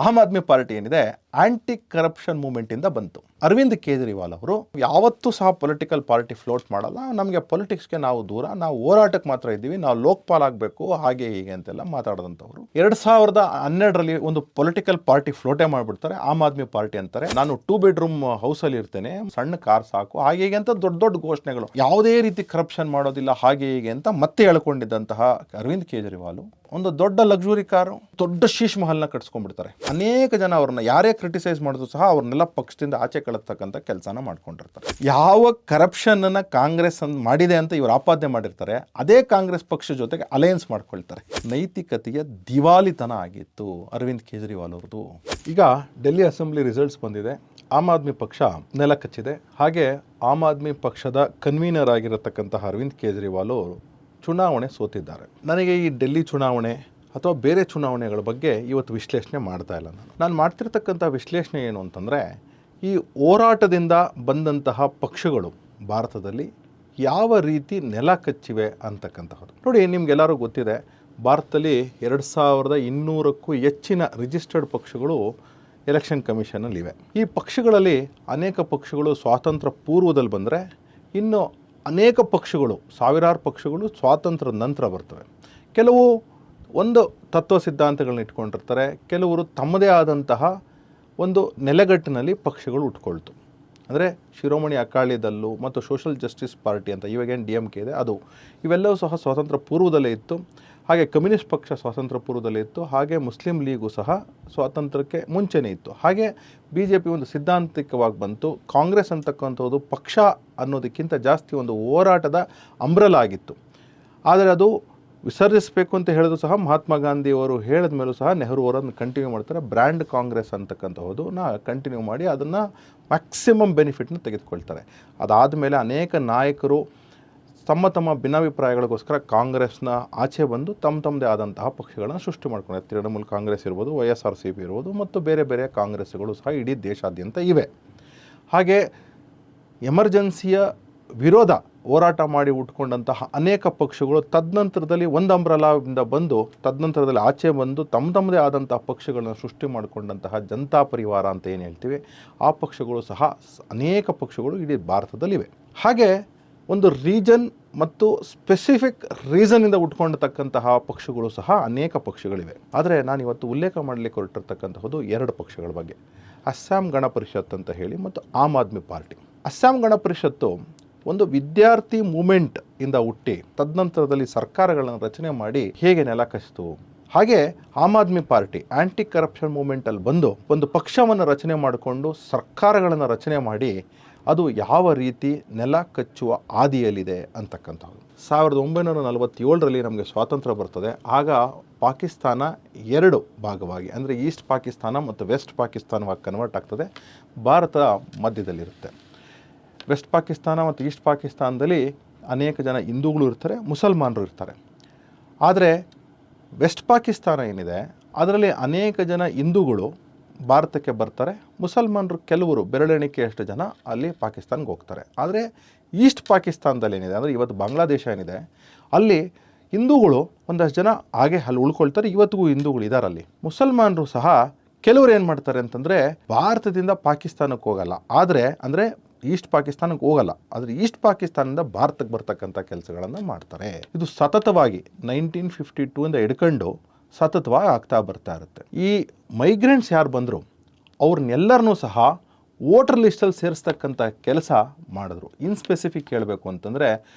Am Aadmi party ಏನಿದೆ aunty corruption movement ಇಂದ ಬಂತು. ಅರವಿಂದ್ ಕೇಜ್ರಿವಾಲ್ ಅವರು ಯಾವತ್ತೂ ಸಹ ಪೊಲಿಟಿಕಲ್ ಪಾರ್ಟಿ ಫ್ಲೋಟ್ ಮಾಡಲ್ಲ, ನಮಗೆ ಪೊಲಿಟಿಕ್ಸ್ಗೆ ನಾವು ದೂರ, ನಾವು ಹೋರಾಟಕ್ಕೆ ಮಾತ್ರ ಇದ್ದೀವಿ, ನಾವು ಲೋಕಪಾಲ್ ಆಗಬೇಕು ಹಾಗೆ ಹೀಗೆ ಅಂತೆಲ್ಲ ಮಾತಾಡಿದಂಥವ್ರು 2012ರಲ್ಲಿ ಒಂದು ಪೊಲಿಟಿಕಲ್ ಪಾರ್ಟಿ ಫ್ಲೋಟೇ ಮಾಡಿಬಿಡ್ತಾರೆ. ಆಮ್ ಆದ್ಮಿ ಪಾರ್ಟಿ ಅಂತಾರೆ ನಾನು 2 bedroom ಹೌಸಲ್ಲಿ ಇರ್ತೇನೆ, ಸಣ್ಣ ಕಾರ್ ಸಾಕು ಹಾಗೆ ಹೀಗೆ ಅಂತ ದೊಡ್ಡ ದೊಡ್ಡ ಘೋಷಣೆಗಳು, ಯಾವುದೇ ರೀತಿ ಕರಪ್ಷನ್ ಮಾಡೋದಿಲ್ಲ ಹಾಗೆ ಹೀಗೆ ಅಂತ ಮತ್ತೆ ಹೇಳ್ಕೊಂಡಿದ್ದಂತಹ ಅರವಿಂದ್ ಕೇಜ್ರಿವಾಲ್ ಒಂದು ದೊಡ್ಡ ಲಕ್ಸುರಿ ಕಾರು, ದೊಡ್ಡ ಶೀಶ್ ಮಹಲ್ನ ಕಟ್ಸ್ಕೊಂಡ್ಬಿಡ್ತಾರೆ. ಅನೇಕ ಜನ ಅವ್ರನ್ನ ಯಾರೇ ಕ್ರಿಟಿಸೈಸ್ ಮಾಡಿದ್ರು ಸಹ ಅವ್ರನ್ನೆಲ್ಲ ಪಕ್ಷದಿಂದ ಆಚೆ ಕಳಿಸ್ತಕ್ಕಂಥ ಕೆಲಸನ ಮಾಡ್ಕೊಂಡಿರ್ತಾರೆ. ಯಾವ ಕರಪ್ಷನ್ ಅನ್ನ ಕಾಂಗ್ರೆಸ್ ಮಾಡಿದೆ ಅಂತ ಇವರು ಆಪಾದನೆ ಮಾಡಿರ್ತಾರೆ, ಅದೇ ಕಾಂಗ್ರೆಸ್ ಪಕ್ಷ ಜೊತೆಗೆ ಅಲಯನ್ಸ್ ಮಾಡ್ಕೊಳ್ತಾರೆ. ನೈತಿಕತೆಯ ದಿವಾಲಿತನ ಆಗಿತ್ತು ಅರವಿಂದ್ ಕೇಜ್ರಿವಾಲ್ ಅವ್ರದ್ದು. ಈಗ ಡೆಲ್ಲಿ ಅಸೆಂಬ್ಲಿ ರಿಸಲ್ಟ್ಸ್ ಬಂದಿದೆ, ಆಮ್ ಆದ್ಮಿ ಪಕ್ಷ ನೆಲ ಕಚ್ಚಿದೆ. ಹಾಗೆ ಆಮ್ ಆದ್ಮಿ ಪಕ್ಷದ ಕನ್ವೀನರ್ ಆಗಿರತಕ್ಕಂತಹ ಅರವಿಂದ್ ಕೇಜ್ರಿವಾಲ್ ಅವರು ಚುನಾವಣೆ ಸೋತಿದ್ದಾರೆ. ನನಗೆ ಈ ಡೆಲ್ಲಿ ಚುನಾವಣೆ ಅಥವಾ ಬೇರೆ ಚುನಾವಣೆಗಳ ಬಗ್ಗೆ ಇವತ್ತು ವಿಶ್ಲೇಷಣೆ ಮಾಡ್ತಾ ಇಲ್ಲ. ನಾನು ಮಾಡ್ತಿರ್ತಕ್ಕಂಥ ವಿಶ್ಲೇಷಣೆ ಏನು ಅಂತಂದರೆ, ಈ ಹೋರಾಟದಿಂದ ಬಂದಂತಹ ಪಕ್ಷಗಳು ಭಾರತದಲ್ಲಿ ಯಾವ ರೀತಿ ನೆಲ ಕಚ್ಚಿವೆ ಅಂತಕ್ಕಂತಹದ್ದು. ನೋಡಿ, ನಿಮ್ಗೆಲ್ಲರೂ ಗೊತ್ತಿದೆ, ಭಾರತದಲ್ಲಿ 2200ಕ್ಕೂ ಹೆಚ್ಚಿನ ರಿಜಿಸ್ಟರ್ಡ್ ಪಕ್ಷಗಳು ಎಲೆಕ್ಷನ್ ಕಮಿಷನಲ್ಲಿವೆ. ಈ ಪಕ್ಷಗಳಲ್ಲಿ ಅನೇಕ ಪಕ್ಷಗಳು ಸ್ವಾತಂತ್ರ್ಯ ಪೂರ್ವದಲ್ಲಿ ಬಂದರೆ, ಇನ್ನು ಅನೇಕ ಪಕ್ಷಗಳು, ಸಾವಿರಾರು ಪಕ್ಷಗಳು ಸ್ವಾತಂತ್ರ್ಯದ ನಂತರ ಬರ್ತವೆ. ಕೆಲವು ಒಂದು ತತ್ವ ಸಿದ್ಧಾಂತಗಳನ್ನ ಇಟ್ಕೊಂಡಿರ್ತಾರೆ, ಕೆಲವರು ತಮ್ಮದೇ ಆದಂತಹ ಒಂದು ನೆಲೆಗಟ್ಟಿನಲ್ಲಿ ಪಕ್ಷಗಳು ಉಟ್ಕೊಳ್ತು. ಅಂದರೆ ಶಿರೋಮಣಿ ಅಕಾಲಿದಳು ಮತ್ತು ಸೋಷಲ್ ಜಸ್ಟಿಸ್ ಪಾರ್ಟಿ ಅಂತ ಇವಾಗೇನು DMK ಇದೆ ಅದು, ಇವೆಲ್ಲವೂ ಸಹ ಸ್ವಾತಂತ್ರ್ಯ ಪೂರ್ವದಲ್ಲೇ ಇತ್ತು. ಹಾಗೆ ಕಮ್ಯುನಿಸ್ಟ್ ಪಕ್ಷ ಸ್ವಾತಂತ್ರ್ಯ ಪೂರ್ವದಲ್ಲೇ ಇತ್ತು. ಹಾಗೆ ಮುಸ್ಲಿಂ ಲೀಗು ಸಹ ಸ್ವಾತಂತ್ರ್ಯಕ್ಕೆ ಮುಂಚೆನೇ ಇತ್ತು. ಹಾಗೆ BJP ಒಂದು ಸಿದ್ಧಾಂತಿಕವಾಗಿ ಬಂತು. ಕಾಂಗ್ರೆಸ್ ಅಂತಕ್ಕಂಥದ್ದು ಪಕ್ಷ ಅನ್ನೋದಕ್ಕಿಂತ ಜಾಸ್ತಿ ಒಂದು ಹೋರಾಟದ ಅಂಬ್ರೆಲಾ ಆಗಿತ್ತು. ಆದರೆ ಅದು ವಿಸರ್ಜಿಸಬೇಕು ಅಂತ ಹೇಳಿದ್ರು ಸಹ ಮಹಾತ್ಮ ಗಾಂಧಿಯವರು ಹೇಳಿದ ಮೇಲೂ ಸಹ ನೆಹರು ಅವರನ್ನು ಕಂಟಿನ್ಯೂ ಮಾಡ್ತಾರೆ. ಬ್ರ್ಯಾಂಡ್ ಕಾಂಗ್ರೆಸ್ ಅಂತಕ್ಕಂಥದ್ದನ್ನ ಕಂಟಿನ್ಯೂ ಮಾಡಿ ಅದನ್ನು ಮ್ಯಾಕ್ಸಿಮಮ್ ಬೆನಿಫಿಟ್ನ ತೆಗೆದುಕೊಳ್ತಾರೆ. ಅದಾದಮೇಲೆ ಅನೇಕ ನಾಯಕರು ತಮ್ಮ ಭಿನ್ನಾಭಿಪ್ರಾಯಗಳಿಗೋಸ್ಕರ ಕಾಂಗ್ರೆಸ್ನ ಆಚೆ ಬಂದು ತಮ್ಮದೇ ಆದಂತಹ ಪಕ್ಷಗಳನ್ನು ಸೃಷ್ಟಿ ಮಾಡ್ಕೊಂಡಿದ್ದಾರೆ. ತೃಣಮೂಲ ಕಾಂಗ್ರೆಸ್ ಇರ್ಬೋದು, YSRCP ಇರ್ಬೋದು, ಮತ್ತು ಬೇರೆ ಬೇರೆ ಕಾಂಗ್ರೆಸ್ಗಳು ಸಹ ಇಡೀ ದೇಶಾದ್ಯಂತ ಇವೆ. ಹಾಗೆ ಎಮರ್ಜೆನ್ಸಿಯ ವಿರೋಧ ಹೋರಾಟ ಮಾಡಿ ಉಟ್ಕೊಂಡಂತಹ ಅನೇಕ ಪಕ್ಷಗಳು ತದನಂತರದಲ್ಲಿ ಒಂದು ಅಂಬ್ರೆಲಾದಿಂದ ಬಂದು ತದನಂತರದಲ್ಲಿ ಆಚೆ ಬಂದು ತಮ್ಮದೇ ಆದಂತಹ ಪಕ್ಷಗಳನ್ನು ಸೃಷ್ಟಿ ಮಾಡಿಕೊಂಡಂತಹ ಜನತಾ ಪರಿವಾರ ಅಂತ ಏನು ಹೇಳ್ತೀವಿ, ಆ ಪಕ್ಷಗಳು ಸಹ ಅನೇಕ ಪಕ್ಷಗಳು ಇಡೀ ಭಾರತದಲ್ಲಿವೆ. ಹಾಗೆ ಒಂದು ರೀಜನ್ ಮತ್ತು ಸ್ಪೆಸಿಫಿಕ್ ರೀಸನ್ನಿಂದ ಉಟ್ಕೊಂಡಿರ್ತಕ್ಕಂತಹ ಪಕ್ಷಗಳು ಸಹ ಅನೇಕ ಪಕ್ಷಗಳಿವೆ. ಆದರೆ ನಾನು ಇವತ್ತು ಉಲ್ಲೇಖ ಮಾಡಲಿಕ್ಕೆ ಹೊರಟಿರ್ತಕ್ಕಂತಹದ್ದು 2 ಪಕ್ಷಗಳ ಬಗ್ಗೆ, ಅಸ್ಸಾಂ ಗಣ ಪರಿಷತ್ ಅಂತ ಹೇಳಿ ಮತ್ತು ಆಮ್ ಆದ್ಮಿ ಪಾರ್ಟಿ. ಅಸ್ಸಾಂ ಗಣ ಪರಿಷತ್ತು ಒಂದು ವಿದ್ಯಾರ್ಥಿ ಮೂಮೆಂಟ್ ಇಂದ ಹುಟ್ಟಿ ತದನಂತರದಲ್ಲಿ ಸರ್ಕಾರಗಳನ್ನು ರಚನೆ ಮಾಡಿ ಹೇಗೆ ನೆಲ ಕಚ್ಚಿತು, ಹಾಗೆ Aam Aadmi Party anti corruption ಮೂಮೆಂಟಲ್ಲಿ ಬಂದು ಒಂದು ಪಕ್ಷವನ್ನು ರಚನೆ ಮಾಡಿಕೊಂಡು ಸರ್ಕಾರಗಳನ್ನು ರಚನೆ ಮಾಡಿ ಅದು ಯಾವ ರೀತಿ ನೆಲ ಕಚ್ಚುವ ಹಾದಿಯಲ್ಲಿದೆ ಅಂತಕ್ಕಂಥದ್ದು. 1947ರಲ್ಲಿ ನಮಗೆ ಸ್ವಾತಂತ್ರ್ಯ ಬರ್ತದೆ. ಆಗ ಪಾಕಿಸ್ತಾನ 2 ಭಾಗವಾಗಿ, ಅಂದರೆ ಈಸ್ಟ್ ಪಾಕಿಸ್ತಾನ ಮತ್ತು ವೆಸ್ಟ್ ಪಾಕಿಸ್ತಾನವಾಗಿ ಕನ್ವರ್ಟ್ ಆಗ್ತದೆ. ಭಾರತ ಮಧ್ಯದಲ್ಲಿರುತ್ತೆ. ವೆಸ್ಟ್ ಪಾಕಿಸ್ತಾನ ಮತ್ತು ಈಸ್ಟ್ ಪಾಕಿಸ್ತಾನದಲ್ಲಿ ಅನೇಕ ಜನ ಹಿಂದೂಗಳು ಇರ್ತಾರೆ, ಮುಸಲ್ಮಾನರು ಇರ್ತಾರೆ. ಆದರೆ ವೆಸ್ಟ್ ಪಾಕಿಸ್ತಾನ ಏನಿದೆ ಅದರಲ್ಲಿ ಅನೇಕ ಜನ ಹಿಂದೂಗಳು ಭಾರತಕ್ಕೆ ಬರ್ತಾರೆ, ಮುಸಲ್ಮಾನರು ಕೆಲವರು ಬೆರಳೆಣಿಕೆಯಷ್ಟು ಜನ ಅಲ್ಲಿ ಪಾಕಿಸ್ತಾನ್ಗೆ ಹೋಗ್ತಾರೆ. ಆದರೆ ಈಸ್ಟ್ ಪಾಕಿಸ್ತಾನದಲ್ಲಿ ಏನಿದೆ ಅಂದರೆ ಇವತ್ತು ಬಾಂಗ್ಲಾದೇಶ ಏನಿದೆ, ಅಲ್ಲಿ ಹಿಂದೂಗಳು ಒಂದಷ್ಟು ಜನ ಹಾಗೆ ಅಲ್ಲಿ ಉಳ್ಕೊಳ್ತಾರೆ. ಇವತ್ತಿಗೂ ಹಿಂದೂಗಳು ಇದ್ದಾರೆ ಅಲ್ಲಿ. ಮುಸಲ್ಮಾನರು ಸಹ ಕೆಲವರು ಏನು ಮಾಡ್ತಾರೆ ಅಂತಂದರೆ ಭಾರತದಿಂದ ಪಾಕಿಸ್ತಾನಕ್ಕೆ ಹೋಗಲ್ಲ, ಅಂದರೆ ಈಸ್ಟ್ ಪಾಕಿಸ್ತಾನಕ್ಕೆ ಹೋಗಲ್ಲ, ಆದರೆ ಈಸ್ಟ್ ಪಾಕಿಸ್ತಾನದಿಂದ ಭಾರತಕ್ಕೆ ಬರ್ತಕ್ಕಂಥ ಕೆಲಸಗಳನ್ನು ಮಾಡ್ತಾರೆ. ಇದು ಸತತವಾಗಿ 1952 ಹಿಡ್ಕೊಂಡು ಸತತವಾಗಿ ಆಗ್ತಾ ಬರ್ತಾ ಇರುತ್ತೆ. ಈ ಮೈಗ್ರೆಂಟ್ಸ್ ಯಾರು ಬಂದರು ಅವ್ರನ್ನೆಲ್ಲರನ್ನೂ ಸಹ ವೋಟರ್ ಲಿಸ್ಟಲ್ಲಿ ಸೇರಿಸ್ತಕ್ಕಂಥ ಕೆಲಸ ಮಾಡಿದ್ರು. ಇನ್ ಸ್ಪೆಸಿಫಿಕ್ ಹೇಳಬೇಕು ಅಂತಂದರೆ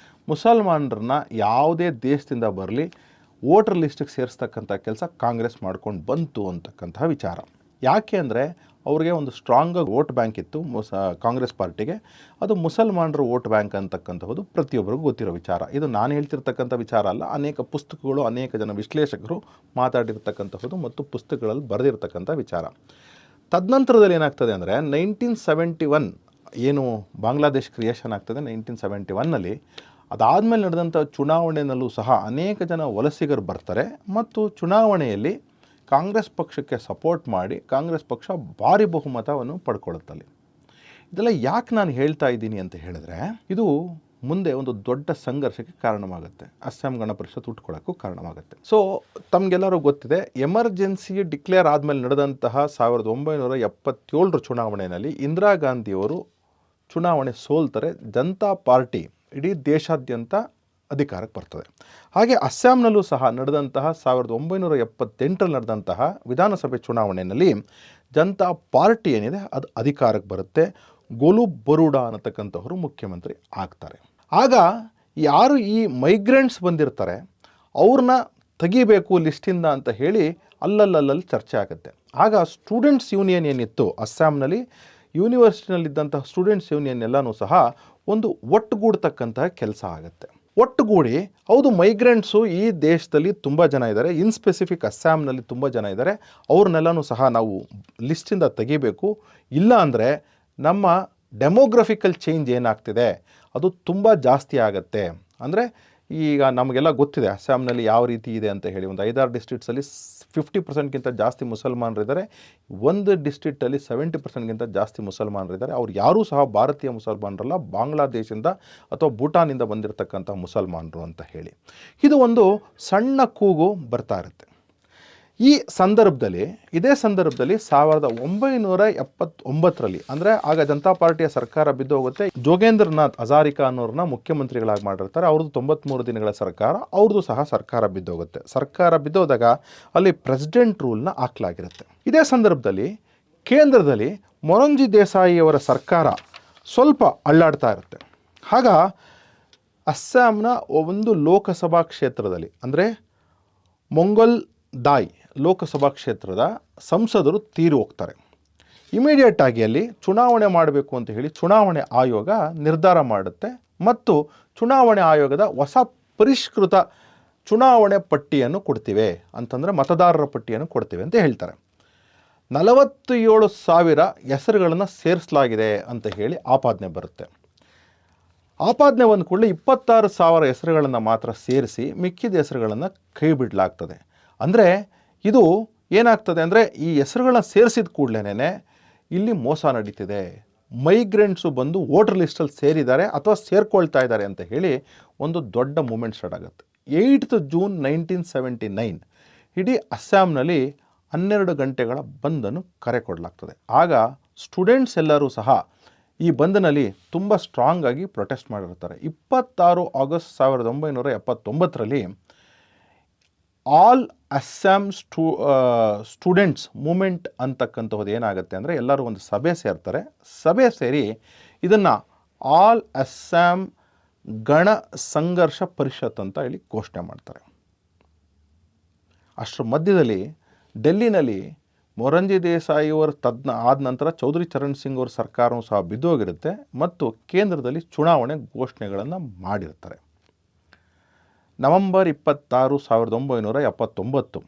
ಮುಸಲ್ಮಾನರನ್ನ ಯಾವುದೇ ದೇಶದಿಂದ ಬರಲಿ ವೋಟರ್ ಲಿಸ್ಟಿಗೆ ಸೇರಿಸ್ತಕ್ಕಂಥ ಕೆಲಸ ಕಾಂಗ್ರೆಸ್ ಮಾಡ್ಕೊಂಡು ಬಂತು ಅಂತಕ್ಕಂಥ ವಿಚಾರ. ಯಾಕೆ ಅಂದರೆ ಅವ್ರಿಗೆ ಒಂದು ಸ್ಟ್ರಾಂಗ್ ವೋಟ್ ಬ್ಯಾಂಕ್ ಇತ್ತು ಕಾಂಗ್ರೆಸ್ ಪಾರ್ಟಿಗೆ. ಅದು ಮುಸಲ್ಮಾನರ ವೋಟ್ ಬ್ಯಾಂಕ್ ಅಂತಕ್ಕಂಥದ್ದು ಪ್ರತಿಯೊಬ್ಬರಿಗೂ ಗೊತ್ತಿರೋ ವಿಚಾರ. ಇದು ನಾನು ಹೇಳ್ತಿರ್ತಕ್ಕಂಥ ವಿಚಾರ ಅಲ್ಲ, ಅನೇಕ ಪುಸ್ತಕಗಳು, ಅನೇಕ ಜನ ವಿಶ್ಲೇಷಕರು ಮಾತಾಡಿರ್ತಕ್ಕಂಥದ್ದು ಮತ್ತು ಪುಸ್ತಕಗಳಲ್ಲಿ ಬರೆದಿರ್ತಕ್ಕಂಥ ವಿಚಾರ. ತದನಂತರದಲ್ಲಿ ಏನಾಗ್ತದೆ ಅಂದರೆ 1971 ಏನು ಬಾಂಗ್ಲಾದೇಶ್ ಕ್ರಿಯೇಷನ್ ಆಗ್ತದೆ 1971ನಲ್ಲಿ, ಅದಾದಮೇಲೆ ನಡೆದಂಥ ಚುನಾವಣೆಯಲ್ಲೂ ಸಹ ಅನೇಕ ಜನ ವಲಸಿಗರು ಬರ್ತಾರೆ ಮತ್ತು ಚುನಾವಣೆಯಲ್ಲಿ ಕಾಂಗ್ರೆಸ್ ಪಕ್ಷಕ್ಕೆ ಸಪೋರ್ಟ್ ಮಾಡಿ ಕಾಂಗ್ರೆಸ್ ಪಕ್ಷ ಭಾರಿ ಬಹುಮತವನ್ನು ಪಡ್ಕೊಳ್ಳುತ್ತಲ್ಲಿ. ಇದೆಲ್ಲ ಯಾಕೆ ನಾನು ಹೇಳ್ತಾ ಇದ್ದೀನಿ ಅಂತ ಹೇಳಿದ್ರೆ, ಇದು ಮುಂದೆ ಒಂದು ದೊಡ್ಡ ಸಂಘರ್ಷಕ್ಕೆ ಕಾರಣವಾಗುತ್ತೆ. ಅಸ್ಸಾಂ ಗಣ ಪರಿಷತ್ ಹುಟ್ಕೊಳ್ಳೋಕ್ಕೂ ಕಾರಣವಾಗುತ್ತೆ. ಸೊ ತಮಗೆಲ್ಲರೂ ಗೊತ್ತಿದೆ, ಎಮರ್ಜೆನ್ಸಿ ಡಿಕ್ಲೇರ್ ಆದಮೇಲೆ ನಡೆದಂತಹ 1977 ಚುನಾವಣೆಯಲ್ಲಿ ಇಂದಿರಾ ಗಾಂಧಿಯವರು ಚುನಾವಣೆ ಸೋಲ್ತಾರೆ. ಜನತಾ ಪಾರ್ಟಿ ಇಡೀ ದೇಶಾದ್ಯಂತ ಅಧಿಕಾರಕ್ಕೆ ಬರ್ತದೆ. ಹಾಗೆ ಅಸ್ಸಾಂನಲ್ಲೂ ಸಹ ನಡೆದಂತಹ 1978 ನಡೆದಂತಹ ವಿಧಾನಸಭೆ ಚುನಾವಣೆಯಲ್ಲಿ ಜನತಾ ಪಾರ್ಟಿ ಏನಿದೆ ಅದು ಅಧಿಕಾರಕ್ಕೆ ಬರುತ್ತೆ. ಗೋಲು ಬರೂಡ ಅನ್ನತಕ್ಕಂಥವರು ಮುಖ್ಯಮಂತ್ರಿ ಆಗ್ತಾರೆ. ಆಗ ಯಾರು ಈ ಮೈಗ್ರೆಂಟ್ಸ್ ಬಂದಿರ್ತಾರೆ ಅವ್ರನ್ನ ತೆಗಿಬೇಕು ಲಿಸ್ಟಿಂದ ಅಂತ ಹೇಳಿ ಅಲ್ಲಲ್ಲಿ ಚರ್ಚೆ ಆಗುತ್ತೆ. ಆಗ ಸ್ಟೂಡೆಂಟ್ಸ್ ಯೂನಿಯನ್ ಏನಿತ್ತು ಅಸ್ಸಾಂನಲ್ಲಿ, ಯೂನಿವರ್ಸಿಟಿನಲ್ಲಿದ್ದಂತಹ ಸ್ಟೂಡೆಂಟ್ಸ್ ಯೂನಿಯನ್ ಎಲ್ಲನೂ ಸಹ ಒಂದು ಒಟ್ಟುಗೂಡ್ತಕ್ಕಂತಹ ಕೆಲಸ ಆಗುತ್ತೆ. ಒಟ್ಟುಗೂಡಿ ಹೌದು ಮೈಗ್ರೆಂಟ್ಸು ಈ ದೇಶದಲ್ಲಿ ತುಂಬ ಜನ ಇದ್ದಾರೆ, ಇನ್ ಸ್ಪೆಸಿಫಿಕ್ ಅಸ್ಸಾಂನಲ್ಲಿ ತುಂಬ ಜನ ಇದ್ದಾರೆ, ಅವ್ರನ್ನೆಲ್ಲನೂ ಸಹ ನಾವು ಲಿಸ್ಟಿಂದ ತೆಗಿಬೇಕು. ಇಲ್ಲ ಅಂದರೆ ನಮ್ಮ ಡೆಮೋಗ್ರಫಿಕಲ್ ಚೇಂಜ್ ಏನಾಗ್ತಿದೆ ಅದು ತುಂಬ ಜಾಸ್ತಿ ಆಗುತ್ತೆ. ಅಂದರೆ ಈಗ ನಮಗೆಲ್ಲ ಗೊತ್ತಿದೆ ಅಸ್ಸಾಂನಲ್ಲಿ ಯಾವ ರೀತಿ ಇದೆ ಅಂತ ಹೇಳಿ. ಒಂದು 5-6 ಡಿಸ್ಟ್ರಿಕ್ಟ್ಸಲ್ಲಿ 50%ಗಿಂತ ಜಾಸ್ತಿ ಮುಸಲ್ಮಾನರಿದ್ದಾರೆ, ಒಂದು ಡಿಸ್ಟ್ರಿಕ್ಟಲ್ಲಿ 70%ಗಿಂತ ಜಾಸ್ತಿ ಮುಸಲ್ಮಾನರಿದ್ದಾರೆ. ಅವ್ರು ಯಾರೂ ಸಹ ಭಾರತೀಯ ಮುಸಲ್ಮಾನರಲ್ಲ, ಬಾಂಗ್ಲಾದೇಶದಿಂದ ಅಥವಾ ಭೂಟಾನಿಂದ ಬಂದಿರತಕ್ಕಂಥ ಮುಸಲ್ಮಾನರು ಅಂತ ಹೇಳಿ. ಇದು ಒಂದು ಸಣ್ಣ ಕೂಗು ಬರ್ತಾ ಇರುತ್ತೆ. ಇದೇ ಸಂದರ್ಭದಲ್ಲಿ 1979ರಲ್ಲಿ ಅಂದರೆ ಆಗ ಜನತಾ ಪಾರ್ಟಿಯ ಸರ್ಕಾರ ಬಿದ್ದು ಹೋಗುತ್ತೆ. ಜೋಗೇಂದ್ರನಾಥ್ ಹಜಾರಿಕಾ ಅನ್ನೋರನ್ನ ಮುಖ್ಯಮಂತ್ರಿಗಳಾಗಿ ಮಾಡಿರ್ತಾರೆ. ಅವ್ರದ್ದು 93 ದಿನಗಳ ಸರ್ಕಾರ, ಅವ್ರದ್ದು ಸಹ ಸರ್ಕಾರ ಬಿದ್ದೋಗುತ್ತೆ. ಸರ್ಕಾರ ಬಿದ್ದೋದಾಗ ಅಲ್ಲಿ ಪ್ರೆಸಿಡೆಂಟ್ ರೂಲ್ನ ಹಾಕಲಾಗಿರುತ್ತೆ. ಇದೇ ಸಂದರ್ಭದಲ್ಲಿ ಕೇಂದ್ರದಲ್ಲಿ ಮೊರಾರ್ಜಿ ದೇಸಾಯಿಯವರ ಸರ್ಕಾರ ಸ್ವಲ್ಪ ಅಳ್ಳಾಡ್ತಾ ಇರುತ್ತೆ. ಆಗ ಅಸ್ಸಾಂನ ಒಂದು ಲೋಕಸಭಾ ಕ್ಷೇತ್ರದಲ್ಲಿ ಅಂದರೆ ಮೊಂಗೊಲ್ ದಾಯ್ ಲೋಕಸಭಾ ಕ್ಷೇತ್ರದ ಸಂಸದರು ತೀರಿ ಹೋಗ್ತಾರೆ. ಇಮಿಡಿಯೇಟಾಗಿ ಅಲ್ಲಿ ಚುನಾವಣೆ ಮಾಡಬೇಕು ಅಂತ ಹೇಳಿ ಚುನಾವಣೆ ಆಯೋಗ ನಿರ್ಧಾರ ಮಾಡುತ್ತೆ ಮತ್ತು ಚುನಾವಣೆ ಆಯೋಗದ ಹೊಸ ಪರಿಷ್ಕೃತ ಚುನಾವಣೆ ಪಟ್ಟಿಯನ್ನು ಕೊಡ್ತೀವಿ ಅಂತಂದರೆ ಮತದಾರರ ಪಟ್ಟಿಯನ್ನು ಕೊಡ್ತೀವಿ ಅಂತ ಹೇಳ್ತಾರೆ. 47,000 ಹೆಸರುಗಳನ್ನು ಸೇರಿಸಲಾಗಿದೆ ಅಂತ ಹೇಳಿ ಆಪಾದನೆ ಬರುತ್ತೆ. ಆಪಾದನೆ ಬಂದ ಕೂಡಲೇ 26,000 ಹೆಸರುಗಳನ್ನು ಮಾತ್ರ ಸೇರಿಸಿ ಮಿಕ್ಕಿದ ಹೆಸರುಗಳನ್ನು ಕೈ ಬಿಡಲಾಗ್ತದೆ. ಅಂದರೆ ಇದು ಏನಾಗ್ತದೆ ಅಂದರೆ ಈ ಹೆಸರುಗಳನ್ನ ಸೇರಿಸಿದ ಕೂಡಲೇ ಇಲ್ಲಿ ಮೋಸ ನಡೀತಿದೆ, ಮೈಗ್ರೆಂಟ್ಸು ಬಂದು ವೋಟರ್ ಲಿಸ್ಟಲ್ಲಿ ಸೇರಿದ್ದಾರೆ ಅಥವಾ ಸೇರ್ಕೊಳ್ತಾ ಇದ್ದಾರೆ ಅಂತ ಹೇಳಿ ಒಂದು ದೊಡ್ಡ ಮೂಮೆಂಟ್ ಸ್ಟಾರ್ಟ್ ಆಗುತ್ತೆ. 8th ಜೂನ್ 1979 ಇಡೀ ಅಸ್ಸಾಂನಲ್ಲಿ 12 ಗಂಟೆಗಳ ಬಂದನ್ನು ಕರೆ ಕೊಡಲಾಗ್ತದೆ. ಆಗ ಸ್ಟೂಡೆಂಟ್ಸ್ ಎಲ್ಲರೂ ಸಹ ಈ ಬಂದ್ನಲ್ಲಿ ತುಂಬ ಸ್ಟ್ರಾಂಗ್ ಆಗಿ ಪ್ರೊಟೆಸ್ಟ್ ಮಾಡಿರ್ತಾರೆ. 26 ಆಗಸ್ಟ್ 1979ರಲ್ಲಿ ಆಲ್ ಅಸ್ಸಾಂ ಸ್ಟೂಡೆಂಟ್ಸ್ ಮೂಮೆಂಟ್ ಅಂತಕ್ಕಂಥದ್ದು ಏನಾಗುತ್ತೆ ಅಂದರೆ ಎಲ್ಲರೂ ಒಂದು ಸಭೆ ಸೇರ್ತಾರೆ. ಸಭೆ ಸೇರಿ ಇದನ್ನು ಆಲ್ ಅಸ್ಸಾಂ ಗಣ ಸಂಘರ್ಷ ಪರಿಷತ್ ಅಂತ ಹೇಳಿ ಘೋಷಣೆ ಮಾಡ್ತಾರೆ. ಅಷ್ಟರ ಮಧ್ಯದಲ್ಲಿ ಡೆಲ್ಲಿನಲ್ಲಿ ಮೊರಾರ್ಜಿ ದೇಸಾಯಿಯವರ ಆದ ನಂತರ ಚೌಧರಿ ಚರಣ್ ಸಿಂಗ್ ಅವರ ಸರ್ಕಾರವೂ ಸಹ ಬಿದ್ದೋಗಿರುತ್ತೆ ಮತ್ತು ಕೇಂದ್ರದಲ್ಲಿ ಚುನಾವಣೆ ಘೋಷಣೆಗಳನ್ನು ಮಾಡಿರ್ತಾರೆ. ನವೆಂಬರ್ 26, 1979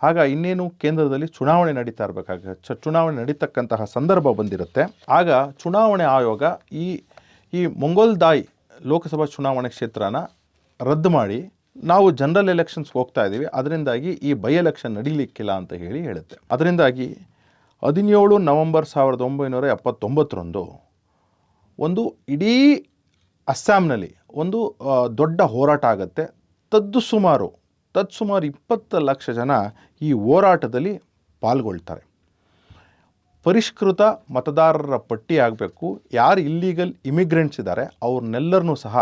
ಆಗ ಇನ್ನೇನು ಕೇಂದ್ರದಲ್ಲಿ ಚುನಾವಣೆ ನಡೀತಾ ಇರಬೇಕಾಗ ಚುನಾವಣೆ ನಡೀತಕ್ಕಂತಹ ಸಂದರ್ಭ ಬಂದಿರುತ್ತೆ. ಆಗ ಚುನಾವಣೆ ಆಯೋಗ ಈ ಮೊಂಗೊಲ್ ದಾಯ್ ಲೋಕಸಭಾ ಚುನಾವಣೆ ಕ್ಷೇತ್ರನ ರದ್ದು ಮಾಡಿ ನಾವು ಜನರಲ್ ಎಲೆಕ್ಷನ್ಸ್ಗೆ ಹೋಗ್ತಾ ಇದ್ದೀವಿ, ಅದರಿಂದಾಗಿ ಈ ಬೈ ಎಲೆಕ್ಷನ್ ನಡೀಲಿಕ್ಕಿಲ್ಲ ಅಂತ ಹೇಳುತ್ತೆ. ಅದರಿಂದಾಗಿ 17 ನವೆಂಬರ್ 1979 ಒಂದು ಇಡೀ ಅಸ್ಸಾಂನಲ್ಲಿ ಒಂದು ದೊಡ್ಡ ಹೋರಾಟ ಆಗುತ್ತೆ. ತತ್ಸುಮಾರು 20 ಲಕ್ಷ ಜನ ಈ ಹೋರಾಟದಲ್ಲಿ ಪಾಲ್ಗೊಳ್ತಾರೆ. ಪರಿಷ್ಕೃತ ಮತದಾರರ ಪಟ್ಟಿ ಆಗಬೇಕು, ಯಾರು ಇಲ್ಲೀಗಲ್ ಇಮಿಗ್ರೆಂಟ್ಸ್ ಇದ್ದಾರೆ ಅವ್ರನ್ನೆಲ್ಲರನ್ನೂ ಸಹ